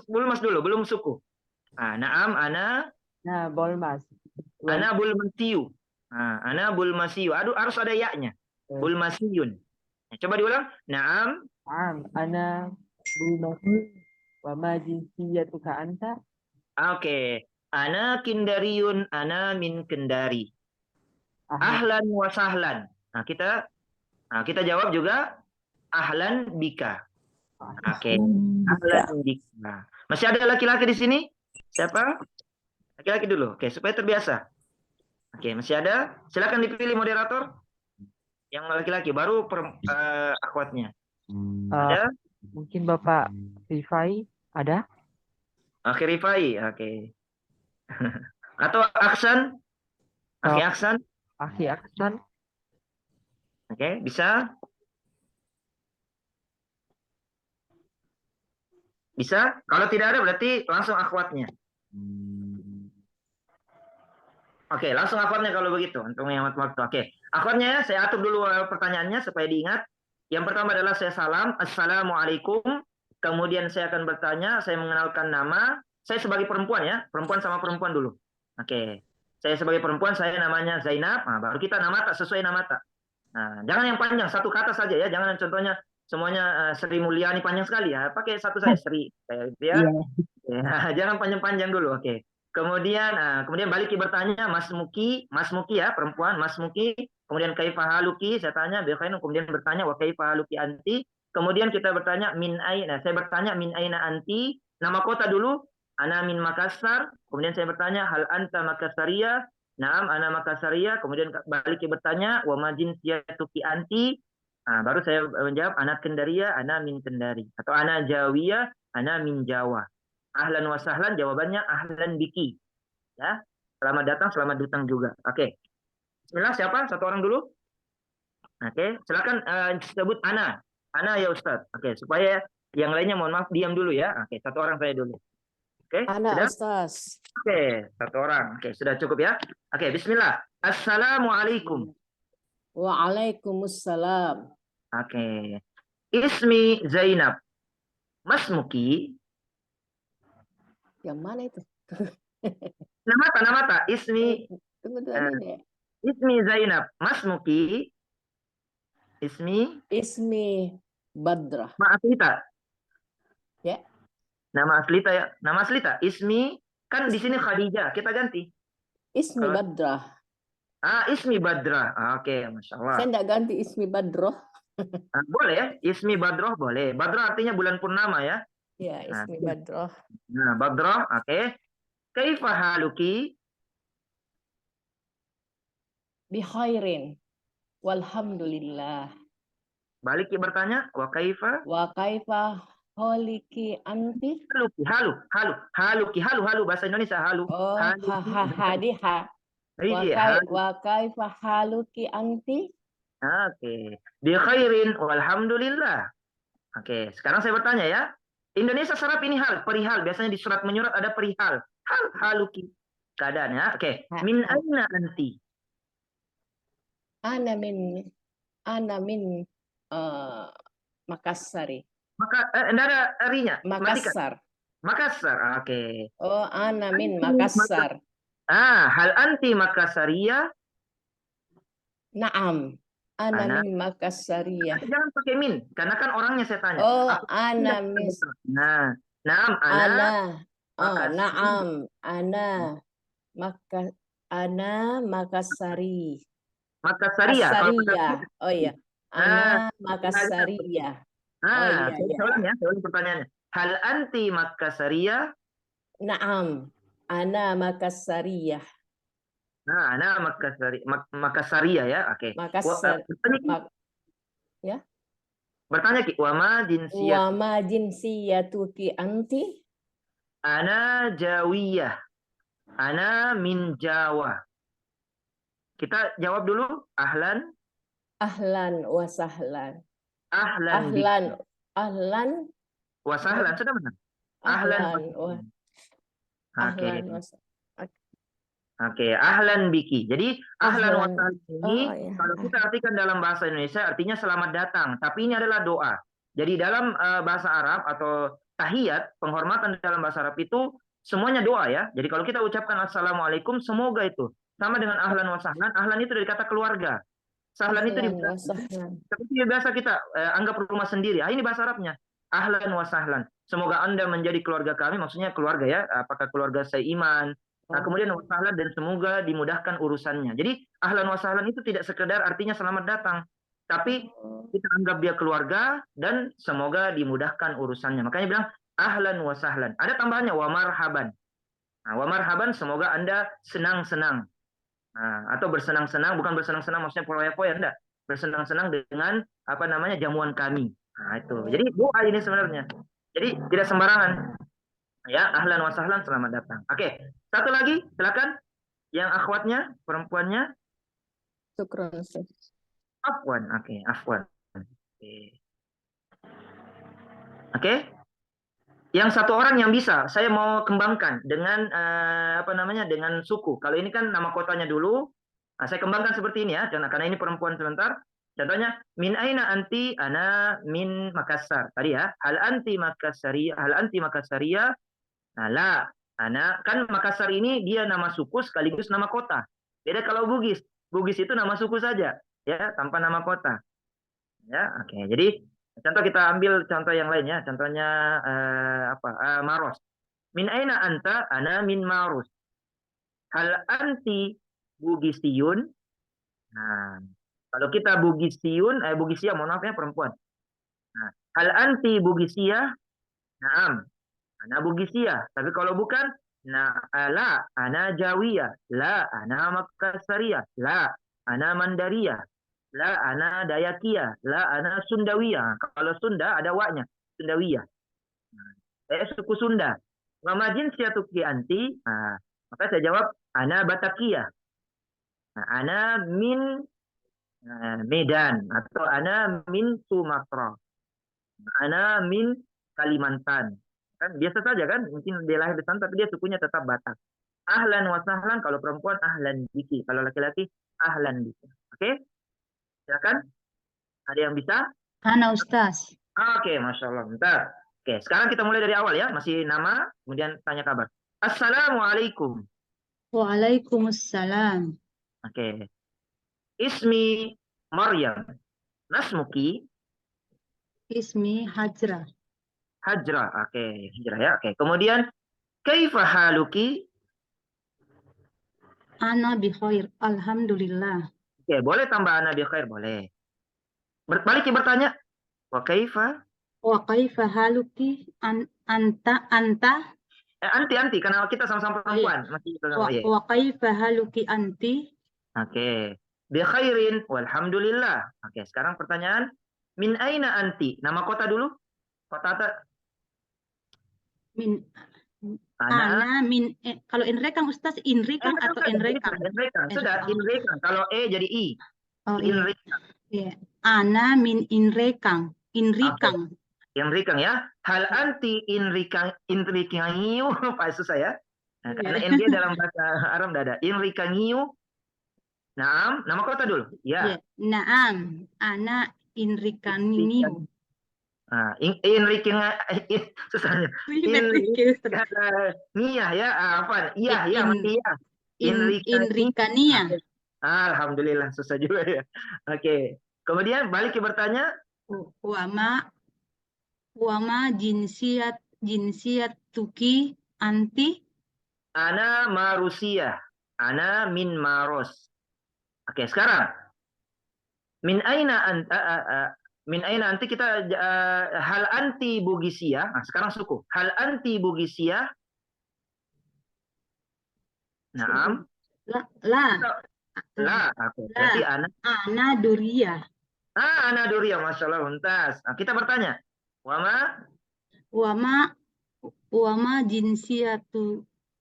A: Bulmas dulu, belum suku. Naam, ana
C: Bulmas.
A: Ana Bulmasiyu. Ana Bulmasiyu. Aduh, harus ada ya-nya. Bulmasiyun. Coba diulang. Naam.
C: Ana Bulmasiyu. Wa ma jinsiyatuka anta?
A: Oke. Ana Kindariyun, ana min Kendari. Ahlan wa sahlan. Kita jawab juga. Ahlan bika. Oke. Ahlan bika. Masih ada laki-laki di sini? Siapa? Laki-laki dulu. Oke, supaya terbiasa. Oke, masih ada? Silakan dipilih moderator. Yang laki-laki baru akhwatnya. Ada?
C: Mungkin Bapak Rifai ada?
A: Oke, Rifai. Oke. Atau Aksan? Oke, Aksan.
C: Akhi Aksan.
A: Oke, bisa? Bisa? Kalau tidak ada berarti langsung akhwatnya. Oke, langsung akhwatnya kalau begitu untuk menghemat waktu. Oke, akhwatnya saya atur dulu pertanyaannya supaya diingat. Yang pertama adalah saya salam, assalamualaikum. Kemudian saya akan bertanya, saya mengenalkan nama. Saya sebagai perempuan ya, perempuan sama perempuan dulu. Oke, saya sebagai perempuan, saya namanya Zainab. Nah, baru kita nama tak sesuai nama tak. Nah, jangan yang panjang, satu kata saja ya. Jangan contohnya semuanya Sri Mulyani panjang sekali ya. Pakai satu saya Sri, kayak gitu ya. Ya, jangan panjang-panjang dulu. Oke. Kemudian balik bertanya Mas Muki ya perempuan Mas Muki. Kemudian kaifa haluki saya tanya kemudian bertanya wa kaifa haluki anti. Kemudian kita bertanya min aina. Saya bertanya min aina anti. Nama kota dulu. Ana min Makassar. Kemudian saya bertanya hal anta Makassaria. Naam ana Makassaria. Kemudian balik bertanya wa ma jinsiyatuki anti. Nah, baru saya menjawab ana Kendaria, ana min Kendari atau ana Jawiyah, ana min Jawa. Ahlan wa sahlan jawabannya ahlan biki. Ya. Selamat datang, selamat datang juga. Oke. Bismillah, siapa? Satu orang dulu. Oke, silakan sebut Ana. Ana ya Ustaz. Oke, supaya yang lainnya mohon maaf diam dulu ya. Oke, satu orang saya dulu. Oke,
E: Ana
A: sudah?
E: Ustaz.
A: Oke, satu orang. Oke, sudah cukup ya. Oke, bismillah. Assalamualaikum.
E: Waalaikumsalam.
A: Oke. Ismi Zainab. Mas Muki.
E: Yang mana itu?
A: Nama tak. Ismi
E: Tunggu dulu.
A: Ismi Zainab. Mas Muki.
E: Ismi Badrah.
A: Nama asli tak?
E: Ya.
A: Nama asli tak ya? Nama asli tak? Ismi kan di sini Khadijah. Kita ganti.
E: Ismi Badrah.
A: Ismi Badrah. Oke, Masya Allah.
E: Saya tidak ganti Ismi Badroh.
A: Boleh ya? Ismi Badroh boleh. Badroh artinya bulan purnama ya?
E: Ya, Ismi Badroh.
A: Nah, Badroh. Oke. Kaifa haluki?
E: Bikhairin. Walhamdulillah.
A: Balik bertanya. Wa kaifa?
E: Wa kaifa holiki anti?
A: Haluki. Halu. Bahasa Indonesia halu.
E: Oh, hadiha. Wa kaifa haluki anti?
A: Oke. Bi khairin walhamdulillah. Oke, sekarang saya bertanya ya. Indonesia serap ini hal, perihal. Biasanya di surat menyurat ada perihal. Haluki. Keadaannya. Oke. Min aina anti?
E: Ana min Makassari.
A: Enggak ada arinya.
E: Makassar.
A: Makassar. Oke.
E: Oh, ana min Makassar.
A: Hal anti Makassaria?
E: Naam. Ana min Makassaria.
A: Jangan pakai min, karena kan orangnya saya tanya.
E: Oh, ana min.
A: Nah, naam ana.
E: Oh, naam. Ana Makassari.
A: Makassaria.
E: Oh iya. Ana Makassaria.
A: Saya ulang pertanyaannya. Hal anti Makassaria?
E: Naam. Ana Makassaria.
A: Ana Makassaria ya. Oke.
E: Makassar. Ya.
A: Bertanya Ki, wa ma
E: jinsiyatuki anti?
A: Ana Jawiyah. Ana min Jawa. Kita jawab dulu. Ahlan
E: wa sahlan.
A: Ahlan wa sahlan. Sudah benar? Oke, ahlan biki. Jadi ahlan wa sahlan ini kalau kita artikan dalam bahasa Indonesia artinya selamat datang, tapi ini adalah doa. Jadi dalam bahasa Arab atau tahiyat, penghormatan dalam bahasa Arab itu semuanya doa ya. Jadi kalau kita ucapkan assalamualaikum, semoga itu sama dengan ahlan wa sahlan. Ahlan itu dari kata keluarga. Sahlan itu seperti biasa kita anggap rumah sendiri. Ini bahasa Arabnya. Ahlan wa sahlan. Semoga Anda menjadi keluarga kami, maksudnya keluarga ya. Apakah keluarga seiman? Nah, kemudian wa sahlan dan semoga dimudahkan urusannya. Jadi ahlan wa sahlan itu tidak sekedar artinya selamat datang, tapi kita anggap dia keluarga dan semoga dimudahkan urusannya. Makanya bilang ahlan wa sahlan. Ada tambahannya wa marhaban. Nah, wa marhaban semoga Anda senang-senang. Nah, atau bersenang-senang, bukan bersenang-senang maksudnya foya-foya, enggak. Bersenang-senang dengan apa namanya jamuan kami. Nah, itu. Jadi doa ini sebenarnya. Jadi tidak sembarangan. Ya, ahlan wa sahlan, selamat datang. Oke, satu lagi, silakan. Yang akhwatnya, perempuannya,
E: Syukron, Ustaz.
A: afwan. Oke, afwan. Oke. Oke. Yang satu orang yang bisa, saya mau kembangkan dengan apa namanya, dengan suku. Kalau ini kan nama kotanya dulu, nah, saya kembangkan seperti ini ya, karena ini perempuan sebentar. Contohnya, min aina anti, ana min Makassar. Tadi ya, hal anti Makassaria, nah la, ana, kan Makassar ini dia nama suku sekaligus nama kota. Beda kalau Bugis. Bugis itu nama suku saja, ya, tanpa nama kota. Ya, oke. Jadi contoh kita ambil contoh yang lain ya. Contohnya Maros. Min aina anta? Ana min Maros. Hal anti Bugisiyun? Nah, kalau kita Bugisia, mohon maaf ya perempuan. Nah, hal anti Bugisia? Naam. Ana Bugisia. Tapi kalau bukan, nah, la, ana Jawiyah. La, ana Makassariyah. La, ana Mandariyah. La ana Dayakia, la ana Sundawiyah. Kalau Sunda ada waknya, Sundawiyah. Saya suku Sunda. Wa majin siatuki anti, maka saya jawab ana Batakiyah. Nah, ana min Medan atau ana min Sumatera. Ana min Kalimantan. Kan biasa saja kan, mungkin dia lahir di sana tapi dia sukunya tetap Batak. Ahlan wa sahlan, kalau perempuan ahlan biki, kalau laki-laki ahlan biki. Oke? Silakan. Ada yang bisa?
B: Ana Ustaz.
A: Oke, Masya Allah. Bentar. Oke, sekarang kita mulai dari awal ya. Masih nama, kemudian tanya kabar. Assalamualaikum.
B: Waalaikumsalam.
A: Oke. Ismi Maryam. Nasmuki
B: Ismi Hajra.
A: Hajra. Oke, Hijrah ya. Oke. Kemudian, kaifa haluki?
B: Ana bikhair. Alhamdulillah.
A: Oke, boleh tambah ana bi khair, boleh. Balik bertanya. Wa kaifa?
B: Wa kaifa haluki anta
A: Anti, karena kita sama-sama perempuan. Masih iya.
B: wa kaifa haluki anti?
A: Oke. Bi khairin walhamdulillah. Oke, sekarang pertanyaan. Min aina anti? Nama kota dulu. Kota
B: Min
A: ana.
B: ana min kalau inrekang Ustaz inrekang atau inrekang?
A: Sudah, inrekang. Kalau jadi i.
B: Oh iya.
A: Inrekang.
B: Iya. Ana min inrekang. Inrikang.
A: Inrekang ya. Hal anti inrekang Pak susah ya. Nah, karena NG dalam bahasa Arab tidak ada. Inrikangiu. Naam, nama kota dulu. Ya.
B: Naam, ana inrikaniu.
A: Nah, susahnya. Niyah ya, apa? Iya, mati ya.
B: Inrikania.
A: Alhamdulillah, susah juga ya. Oke. Kemudian balik ke bertanya.
B: Wama jinsiat tuki anti.
A: Ana Marusia. Ana min Maros. Oke, sekarang. Min aina anti kita hal anti Bugisia. Nah, sekarang suku. Hal anti Bugisia. Naam. La. Oke. Berarti
B: ana Duria.
A: Ana Duria, Masya Allah, untas. Nah, kita bertanya.
B: Wama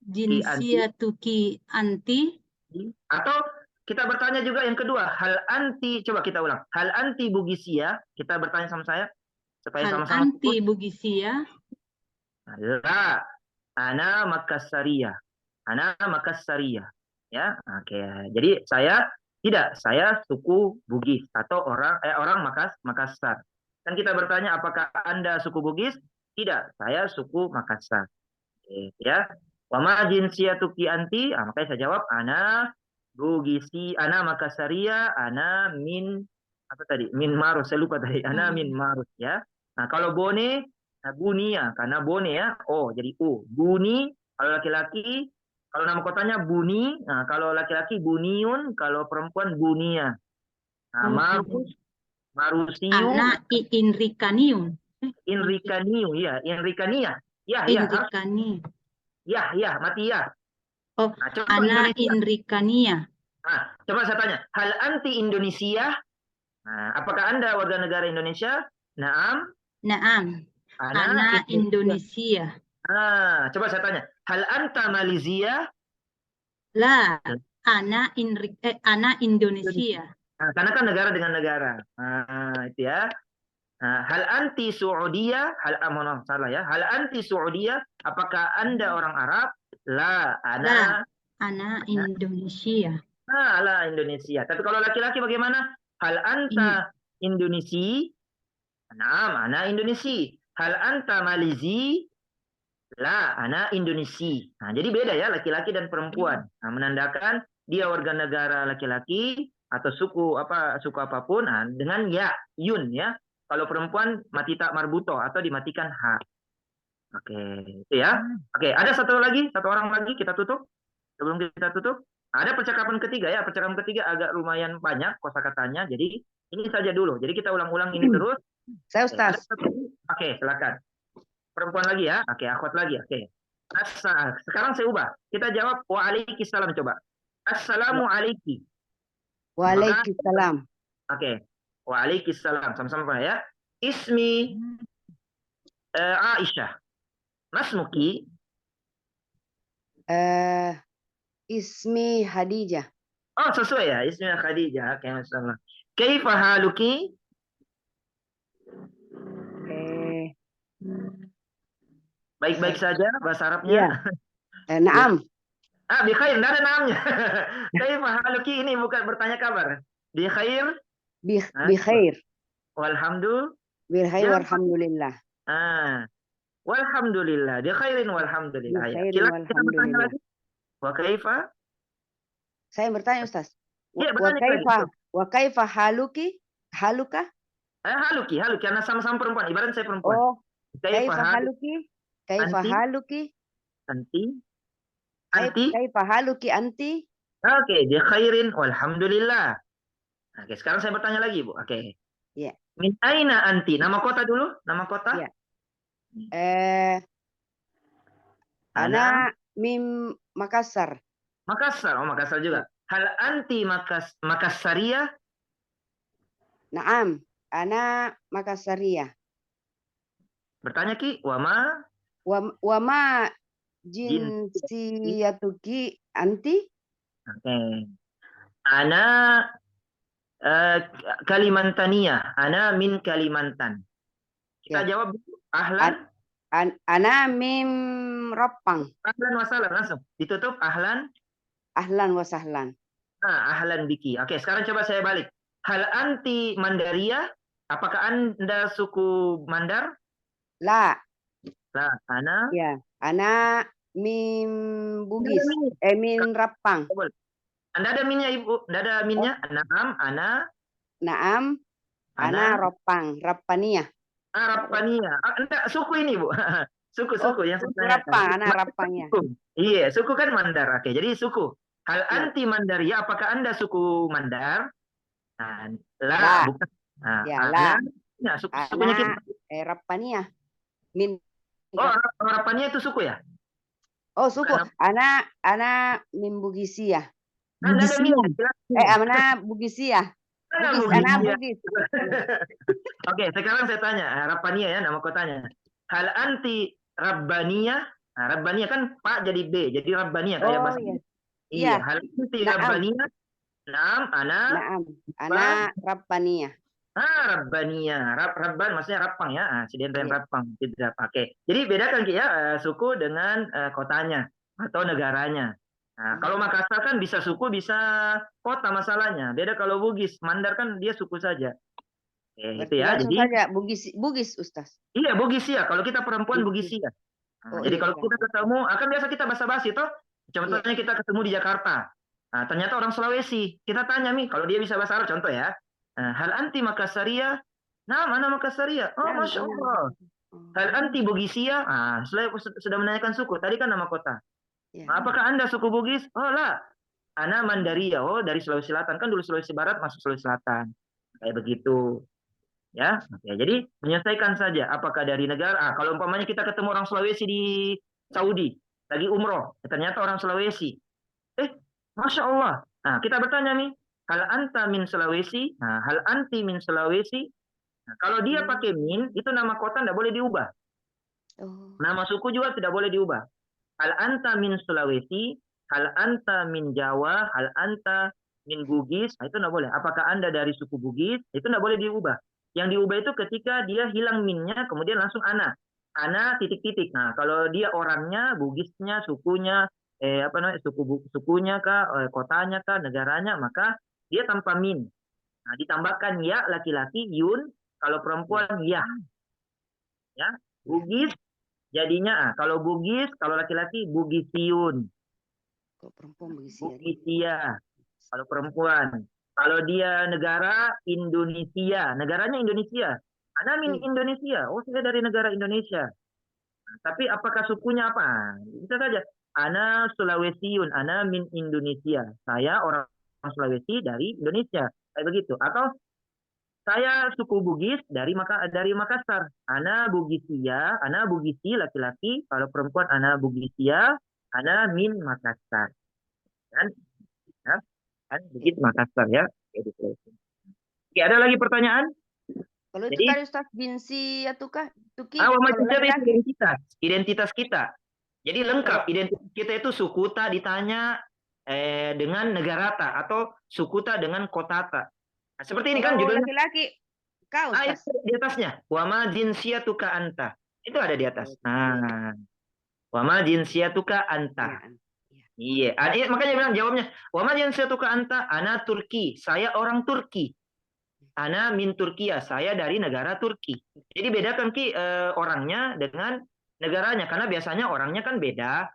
B: jinsiatuki anti.
A: Atau kita bertanya juga yang kedua, hal anti, coba kita ulang. Hal anti Bugisia, kita bertanya sama saya supaya sama-sama.
B: Hal anti Bugisia.
A: La, ana Makassariyah. Ana Makassariyah. Ya, oke. Jadi saya suku Bugis atau orang Makassar. Kan kita bertanya apakah Anda suku Bugis? Tidak, saya suku Makassar. Oke, ya. Wa ma jinsiyatuki anti? Makanya saya jawab ana Bugisi, ana Makassariya, ana min apa tadi? Min Maros, saya lupa tadi. Ana min Maros ya. Nah, kalau Bone, Bunia, karena Bone ya. Oh, jadi U. Buni kalau laki-laki, kalau nama kotanya Buni, nah kalau laki-laki Buniun, kalau perempuan Bunia. Nah, Marus Marusiu,
B: Ana inrikanium.
A: Inrikaniu, ya, Inrikania. Ya, ya, harus
B: Inrikani.
A: ya, mati ya.
B: Oh,
A: Nah, coba
B: ana
A: Indonesia.
B: inrikania.
A: Nah, coba saya tanya, hal anti Indonesia? Nah, apakah Anda warga negara Indonesia? Naam,
B: Naam.
A: ana
B: Ana Indonesia.
A: Ah, coba saya tanya, hal anta Malaysia?
B: La. Ana Indonesia.
A: Nah, karena kan negara dengan negara. Nah, itu ya. Nah, hal anti Saudia? Mohon maaf, salah ya. Hal anti Saudia? Apakah Anda orang Arab? La,
B: La. Ana Indonesia.
A: lah Indonesia. Tapi kalau laki-laki bagaimana? Hal anta Indonesia? Naam, ana Indonesia. Hal anta Malaysia? La, ana Indonesia. Nah, jadi beda ya laki-laki dan perempuan. Nah, menandakan dia warga negara laki-laki atau suku apapun dengan ya, yun ya. Kalau perempuan mati tak marbuto atau dimatikan ha. Oke, itu ya. Oke, ada satu orang lagi kita tutup. Sebelum kita tutup, ada percakapan ketiga ya. Percakapan ketiga agak lumayan banyak kosakatanya. Jadi ini saja dulu. Jadi kita ulang-ulang ini terus.
E: Saya
A: Oke, ada
E: Ustaz.
A: Oke, silakan. Perempuan lagi ya. Oke, akhwat lagi. Oke. Sekarang saya ubah. Kita jawab waalaikumsalam coba. Assalamualaikum.
E: Waalaikumsalam.
A: Oke. Waalaikumsalam. Sama-sama ya. Ismi Aisyah. Masmuki.
E: Ismi Hadijah.
A: Oh, sesuai ya. Ismi Khadijah. Oke, masalah. Kaifa haluki? Baik-baik saja bahasa Arabnya.
E: Iya. Naam.
A: Bi khair, enggak ada namanya. Kaifa haluki ini bukan bertanya kabar. Bi khair.
E: Bi khair.
A: Walhamdulillah.
E: Bi khair walhamdulillah.
A: Walhamdulillah. Bi khairin walhamdulillah.
E: Bi khairin
A: Silakan kita bertanya
E: walhamdulillah.
A: lagi. Wa kaifa?
E: Saya bertanya Ustaz.
A: Iya,
E: Wa
A: bertanya
E: kaifa
A: lagi.
E: wa kaifa haluka?
A: Haluki, karena sama-sama perempuan. Ibarat saya perempuan.
E: Oh,
A: Kaifa
E: kaifa haluki? Kaifa
A: Anti?
E: haluki?
A: Anti? Anti?
E: Kaifa haluki anti?
A: Oke, bi khairin walhamdulillah. Oke, sekarang saya bertanya lagi, Bu. Oke.
E: Iya.
A: Min aina anti? Nama kota dulu, nama kota?
E: Iya. Ana mim Makassar.
A: Makassar. Oh, Makassar juga. Hal anti Makassaria?
E: Naam, ana Makassaria.
A: Bertanya Ki, wama?
E: Wama jinsiyatuki anti?
A: Oke. Ana Kalimantaniyah. Ana min Kalimantan. Kita
E: Ya.
A: jawab dulu. Ahlan.
E: Ana mim Ropang.
A: Ahlan wasalam langsung. Ditutup ahlan.
E: Ahlan wa sahlan.
A: Ahlan biki. Oke, sekarang coba saya balik. Hal anti Mandaria? Apakah Anda suku Mandar?
E: La.
A: Lah, ana.
E: Ya, ana mim Bugis. Min Rapang.
A: Anda ada minnya, Ibu? Anda ada minnya? Naam, ana.
E: Naam, ana Ropang. Rapania.
A: Rapania. Enggak, suku ini, Bu. Suku yang saya tanyakan.
E: Rapang, ana Rapangnya.
A: Iya, suku kan Mandar. Oke, jadi suku. Hal
E: Ya.
A: anti Mandaria, apakah Anda suku Mandar? Nah,
E: La.
A: bukan. Nah,
E: Ya, la.
A: Nah, sukunya kita.
E: Rapania. Min.
A: Oh, Rapania itu suku ya?
E: Oh, suku. Ana min Bugisia.
A: Nah, ada minnya.
E: Ana Bugisia. Bugis, ana Bugis.
A: Oke, sekarang saya tanya, Rapania ya nama kotanya. Hal anti Rabbania? Nah, Rabbania kan Pak jadi B, jadi Rabbania kayak bahasa.
E: Iya.
A: Iya, hal anti Rabbania? Naam, ana.
E: Naam, ana Rabbania.
A: Rabbania. Rabban maksudnya rapang ya. Sidenten rapang tidak pakai. Jadi bedakan ya suku dengan kotanya atau negaranya. Nah, kalau Makassar kan bisa suku bisa kota masalahnya. Beda kalau Bugis, Mandar kan dia suku saja. Itu ya.
E: Langsung
A: Jadi
E: saja Bugis Ustaz.
A: iya Bugis ya. Kalau kita perempuan Bugis ya. Nah, jadi kalau kita ketemu, akan biasa kita basa-basi toh. Contohnya kita ketemu di Jakarta. Nah, ternyata orang Sulawesi. Kita tanya nih, kalau dia bisa bahasa Arab contoh ya. Hal anti Makassaria? Nah, mana Makassaria? Oh, Masya Allah. Hal anti Bugisia? Sudah menanyakan suku. Tadi kan nama kota. Nah, apakah Anda suku Bugis? Oh, lah. Ana Mandaria. Oh, dari Sulawesi Selatan. Kan dulu Sulawesi Barat masuk Sulawesi Selatan. Kayak begitu. Ya, jadi menyelesaikan saja apakah dari negara. Kalau umpamanya kita ketemu orang Sulawesi di Saudi, lagi umroh, ternyata orang Sulawesi. Masya Allah. Nah, kita bertanya nih, hal anta min Sulawesi? Nah, hal anti min Sulawesi? Nah, kalau dia pakai min, itu nama kota tidak boleh diubah.
E: Oh.
A: Nama suku juga tidak boleh diubah. Hal anta min Sulawesi, hal anta min Jawa, hal anta min Bugis, nah, itu tidak boleh. Apakah Anda dari suku Bugis? Itu tidak boleh diubah. Yang diubah itu ketika dia hilang minnya, kemudian langsung ana. Ana titik-titik. Nah, kalau dia orangnya, Bugisnya, sukunya, sukunya kah, kotanya kah, negaranya, maka dia tanpa min. Nah, ditambahkan ya laki-laki, yun, kalau perempuan ya. Ya, Bugis jadinya kalau Bugis, kalau laki-laki Bugisiun.
E: Kok perempuan begitu ya?
A: Bugisia. Kalau perempuan. Kalau dia negara Indonesia, negaranya Indonesia. Ana min Indonesia. Oh, saya dari negara Indonesia. Nah, tapi apakah sukunya apa? Bisa saja. Ana Sulawesiun, ana min Indonesia. Saya orang Sulawesi dari Indonesia. Kayak begitu. Atau saya suku Bugis dari Makassar. Ana Bugisia, ana Bugisi laki-laki. Kalau perempuan ana Bugisia, ana min Makassar. Kan? Kan begitu Makassar ya. Oke, ada lagi pertanyaan?
E: Kalau itu
A: Jadi,
E: tadi Ustaz Binsi atau kah? Tuki,
A: identitas kita. Jadi lengkap identitas kita itu sukuta ditanya dengan negarata atau sukuta dengan kotata. Nah, seperti ini kan judulnya.
E: Laki-laki. Kau Ustaz.
A: Di atasnya. Wama jinsiyatuka anta. Itu ada di atas. Nah. Wama jinsiyatuka anta. Iya, makanya bilang jawabnya, wama jinsiyatuka anta, ana Turki, saya orang Turki. Ana min Turkiya, saya dari negara Turki. Jadi bedakan orangnya dengan negaranya, karena biasanya orangnya kan beda.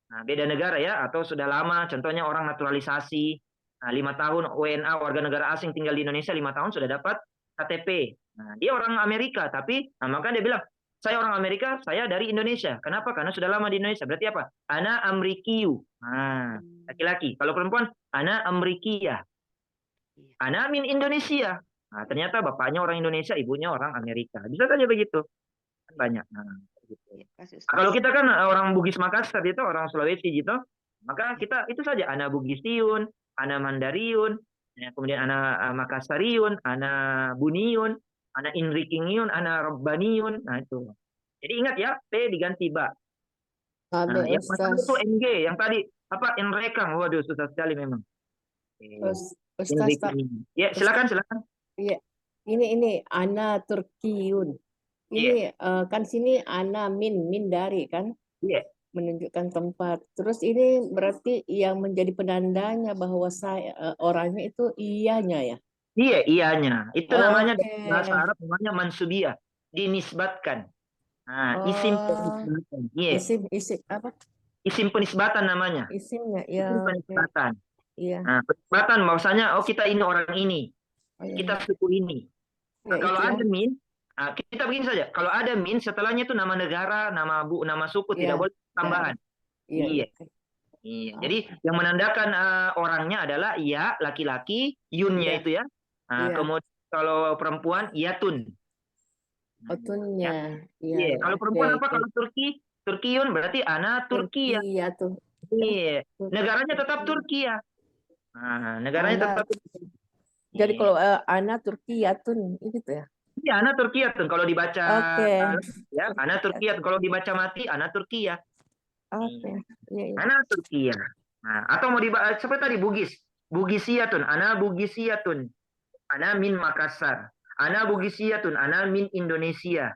A: Nah, beda negara ya, atau sudah lama, contohnya orang naturalisasi. Nah, 5 tahun WNA, warga negara asing tinggal di Indonesia 5 tahun sudah dapat KTP. Nah, dia orang Amerika, tapi maka dia bilang, saya orang Amerika, saya dari Indonesia. Kenapa? Karena sudah lama di Indonesia. Berarti apa? Ana Amrikiyu. Nah, laki-laki. Kalau perempuan, ana Amrikiya. Ana min Indonesia. Nah, ternyata bapaknya orang Indonesia, ibunya orang Amerika. Bisa saja begitu. Kan banyak. Nah, gitu. Kalau kita kan orang Bugis Makassar itu, orang Sulawesi gitu, maka kita itu saja. Ana Bugisiun, ana Mandariun, kemudian ana Makassariun, ana Buniun, ana Inrikingiun, ana Robbaniun. Nah, itu. Jadi ingat ya, P diganti ba. Nah, yang itu NG, yang tadi apa Enrekang. Waduh, susah sekali memang.
D: Ustaz,
A: ya, silakan.
D: Iya. Ini ana Turkiyun. Ini kan sini ana min dari kan?
A: Iya.
D: Menunjukkan tempat. Terus ini berarti yang menjadi penandanya bahwa saya orangnya itu iyanya ya.
A: Iya, iyanya. Itu namanya bahasa Arab namanya mansubiyah, dinisbatkan. Nah, isim penisbatan. Iya.
D: Isim apa?
A: Isim penisbatan namanya.
D: Isimnya ya.
A: Isim penisbatan.
D: Iya.
A: Nah, penisbatan bahwasanya kita ini orang ini. Kita suku ini. Nah, kalau ada min, kita begini saja. Kalau ada min setelahnya itu nama negara, nama suku, tidak boleh tambahan. Iya. Jadi yang menandakan orangnya adalah ya laki-laki, yunnya itu ya. Nah, kemudian kalau perempuan yatun.
D: Tunnya.
A: Iya. Kalau perempuan apa? Kalau Turkiyun berarti ana Turkiya.
D: Iya tuh.
A: Iya. Negaranya tetap Turkiya. Nah, negaranya tetap.
D: Jadi kalau ana Turkiyatun gitu ya.
A: Iya, ana Turkiyatun kalau dibaca. Ya, ana Turkiyatun kalau dibaca mati ana Turkiya.
D: Oke.
A: Ana Turkiya. Nah, atau mau dibaca seperti tadi Bugis. Bugisiyatun, ana Bugisiyatun. Ana min Makassar. Ana Bugisiyatun, ana min Indonesia.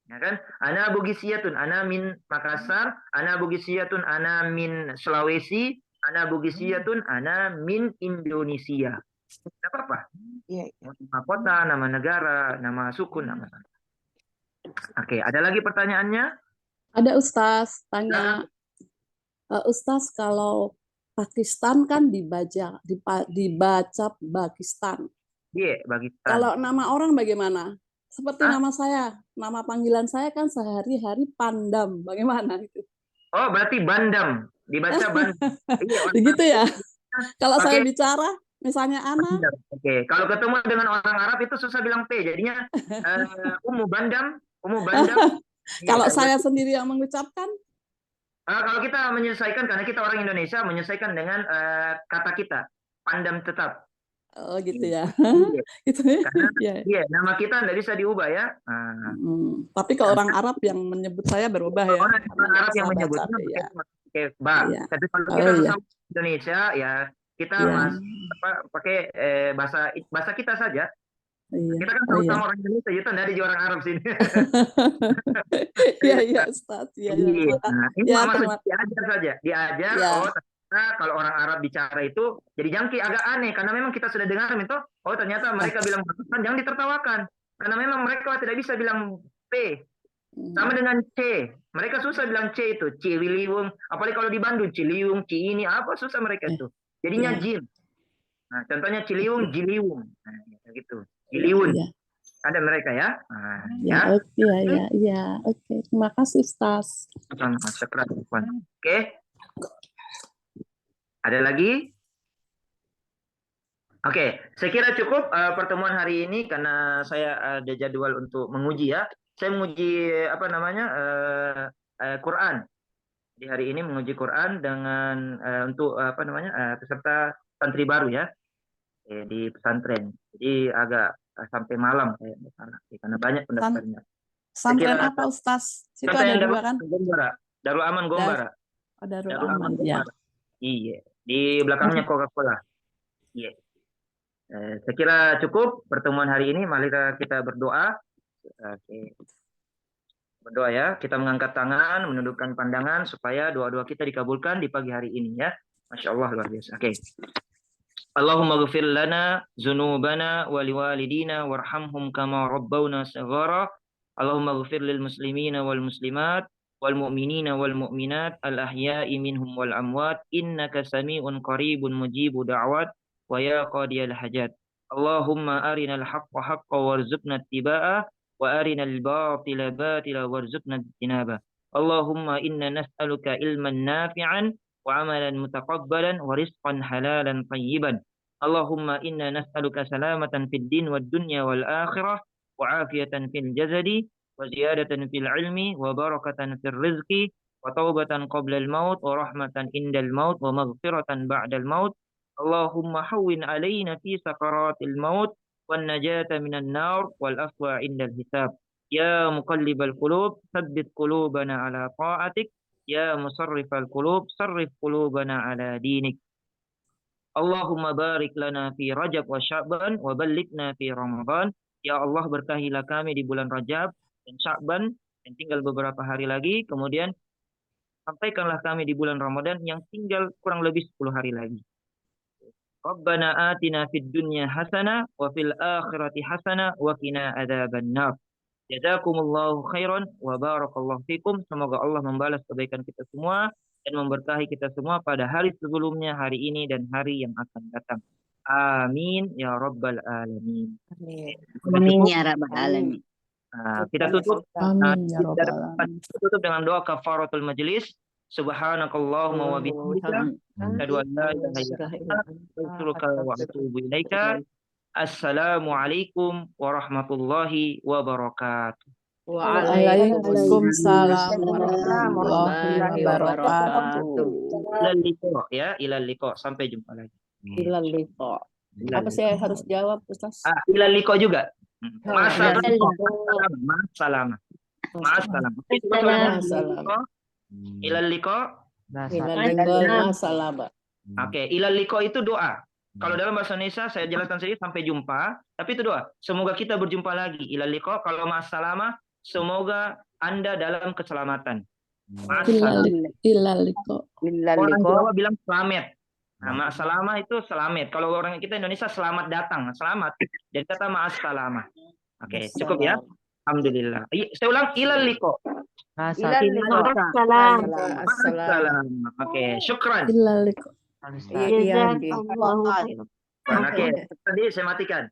A: Ya kan? Ana Bugisiyatun, ana min Makassar. Ana Bugisiyatun, ana min Sulawesi. Ana Bugisiyatun, ana min Indonesia. Tidak apa-apa. Nama kota, nama negara, nama suku, nama. Oke, ada lagi pertanyaannya?
F: Ada Ustaz, tanya. Ustaz, kalau Pakistan kan dibaca Pakistan.
A: Iya, Pakistan.
F: Kalau nama orang bagaimana? Seperti nama saya, nama panggilan saya kan sehari-hari Pandam. Bagaimana itu?
A: Oh, berarti Bandam. Dibaca Bandam.
F: Begitu ya? Kalau saya bicara, Misalnya Ana,
A: Oke, kalau ketemu dengan orang Arab itu susah bilang P, jadinya Umu Bandam, Umu Bandam.
F: kalau
A: Iya,
F: saya sendiri yang mengucapkan,
A: kalau kita menyesuaikan, karena kita orang Indonesia, menyesuaikan dengan kata kita, Pandam tetap.
F: oh gitu ya.
A: Iya,
F: Gitu ya.
A: karena
F: Iya.
A: iya, nama kita nggak bisa diubah ya.
F: Tapi kalau orang Arab yang menyebut saya berubah ya.
A: Orang
F: Karena
A: Arab yang
F: sahabat
A: menyebutnya
F: saya,
A: pakai ba.
F: Iya.
A: Tapi kalau
F: Oh,
A: kita
F: iya.
A: sesama Indonesia, ya kita
F: Iya.
A: pakai bahasa kita saja.
F: Iya.
A: Kita kan
F: Oh, iya.
A: sama orang Indonesia, kita dari orang Arab sini.
F: Iya, iya, Ustaz. Iya, iya.
A: Iya, nah, ini
F: Ya,
A: maksud
F: terima
A: diajar saja, diajar.
F: Ya.
A: Oh, ternyata kalau orang Arab bicara itu jadi jangki agak aneh karena memang kita sudah dengar itu. Oh, ternyata mereka bilang bagusan, jangan ditertawakan karena memang mereka tidak bisa bilang P sama dengan C. Mereka susah bilang C itu, Ciliwung. Apalagi kalau di Bandung, Ciliwung, Ci ini apa susah mereka itu. Jadinya
F: Iya.
A: jim. Nah, contohnya Ciliwung, Jiliwung. Nah, gitu. Jiliwun.
F: Iya.
A: Ada mereka ya. Nah,
F: Ya, oke, ya, ya. Oke, terima kasih, Ustaz.
A: Oke. Ada lagi? Oke, saya kira cukup pertemuan hari ini karena saya ada jadwal untuk menguji ya. Saya menguji apa namanya Quran. Di hari ini menguji Quran dengan untuk apa namanya peserta santri baru ya di pesantren. Jadi agak sampai malam saya di sana karena banyak pendaftarnya.
F: Santren
A: Kira-
F: apa, Ustaz? Situ
A: Pesantren
F: ada dua kan?
A: Gombara. Darul Aman Gombara.
F: Oh, Darul
A: Darul
F: Aman, ya.
A: Gombara. Iya, di belakangnya Coca-Cola. Iya. Saya kira cukup pertemuan hari ini. Mari kita berdoa. Oke. Berdoa ya. Kita mengangkat tangan, menundukkan pandangan supaya doa-doa kita dikabulkan di pagi hari ini ya. Masya Allah luar biasa. Oke. Allahumma ghfir lana dzunubana wa liwalidina warhamhum kama rabbawna saghara. Allahumma ghfir lil muslimina wal muslimat wal mu'minina wal mu'minat al ahya'i minhum wal amwat innaka sami'un qaribun mujibu da'wat wa ya qadiyal hajat. Allahumma arinal haqqa haqqa warzuqna ittiba'ah wa arinal batila batila warzuqna ijtinabah. Allahumma inna nas'aluka ilman nafi'an wa amalan mutaqabbalan wa rizqan halalan tayyiban. Allahumma inna nas'aluka salamatan fid din wad dunya wal akhirah wa afiyatan fil jasadi wa ziyadatan fil ilmi wa barakatan fil rizqi wa taubatan qabla al maut wa rahmatan indal maut wa maghfiratan ba'dal maut. Allahumma hawwin alaina fi sakaratil maut wan najata minan nar wal afwa indal hisab. Ya muqallibal qulub tsabbit qulubana ala ta'atik. Ya musarrifal qulub sarrif qulubana ala dinik. Allahumma barik lana fi Rajab wa Sya'ban wa ballighna fi Ramadan. Ya Allah, berkahilah kami di bulan Rajab dan Sya'ban yang tinggal beberapa hari lagi. Kemudian sampaikanlah kami di bulan Ramadan yang tinggal kurang lebih 10 hari lagi. Rabbana atina fid dunya hasanah wa fil akhirati hasanah wa qina adzabannar. Jazakumullahu khairan wa barakallahu fikum. Semoga Allah membalas kebaikan kita semua dan memberkahi kita semua pada hari sebelumnya, hari ini, dan hari yang akan datang. Amin ya rabbal alamin.
E: Amin ya rabbal alamin.
A: Nah, kita tutup.
F: Amin ya rabbal alamin.
A: Kita tutup dengan doa kafaratul majlis. Subhanakallahumma wa bihamdika asyhadu an la ilaha illa anta astaghfiruka wa atubu ilaika. Assalamualaikum warahmatullahi wabarakatuh.
F: Waalaikumsalam warahmatullahi wabarakatuh.
A: Ilal liqa ya, ilal liqa. Sampai jumpa lagi.
D: Ilal liqa. Apa saya harus jawab, Ustaz?
A: Ilal liqa juga.
D: Ilal
A: Ma'assalamah. Ma'assalamah. Ilal liqa.
D: Ma'assalamah.
A: Oke, ilal liqa itu doa. Kalau dalam bahasa Indonesia saya jelaskan sendiri sampai jumpa, tapi itu doa. Semoga kita berjumpa lagi. Ilal liqa. Kalau ma'assalamah, semoga Anda dalam keselamatan.
F: Ilal liqa.
A: Orang Jawa bilang selamat. Nah, ma'assalamah itu selamat. Kalau orang kita Indonesia selamat datang, selamat. Jadi kata ma'assalamah. Oke, cukup ya. Alhamdulillah. Saya ulang, ilal liqa.
D: Assalam.
A: Oke, syukran.
F: Ilal liqa.
D: Iya, iya.
A: Oke, tadi saya matikan.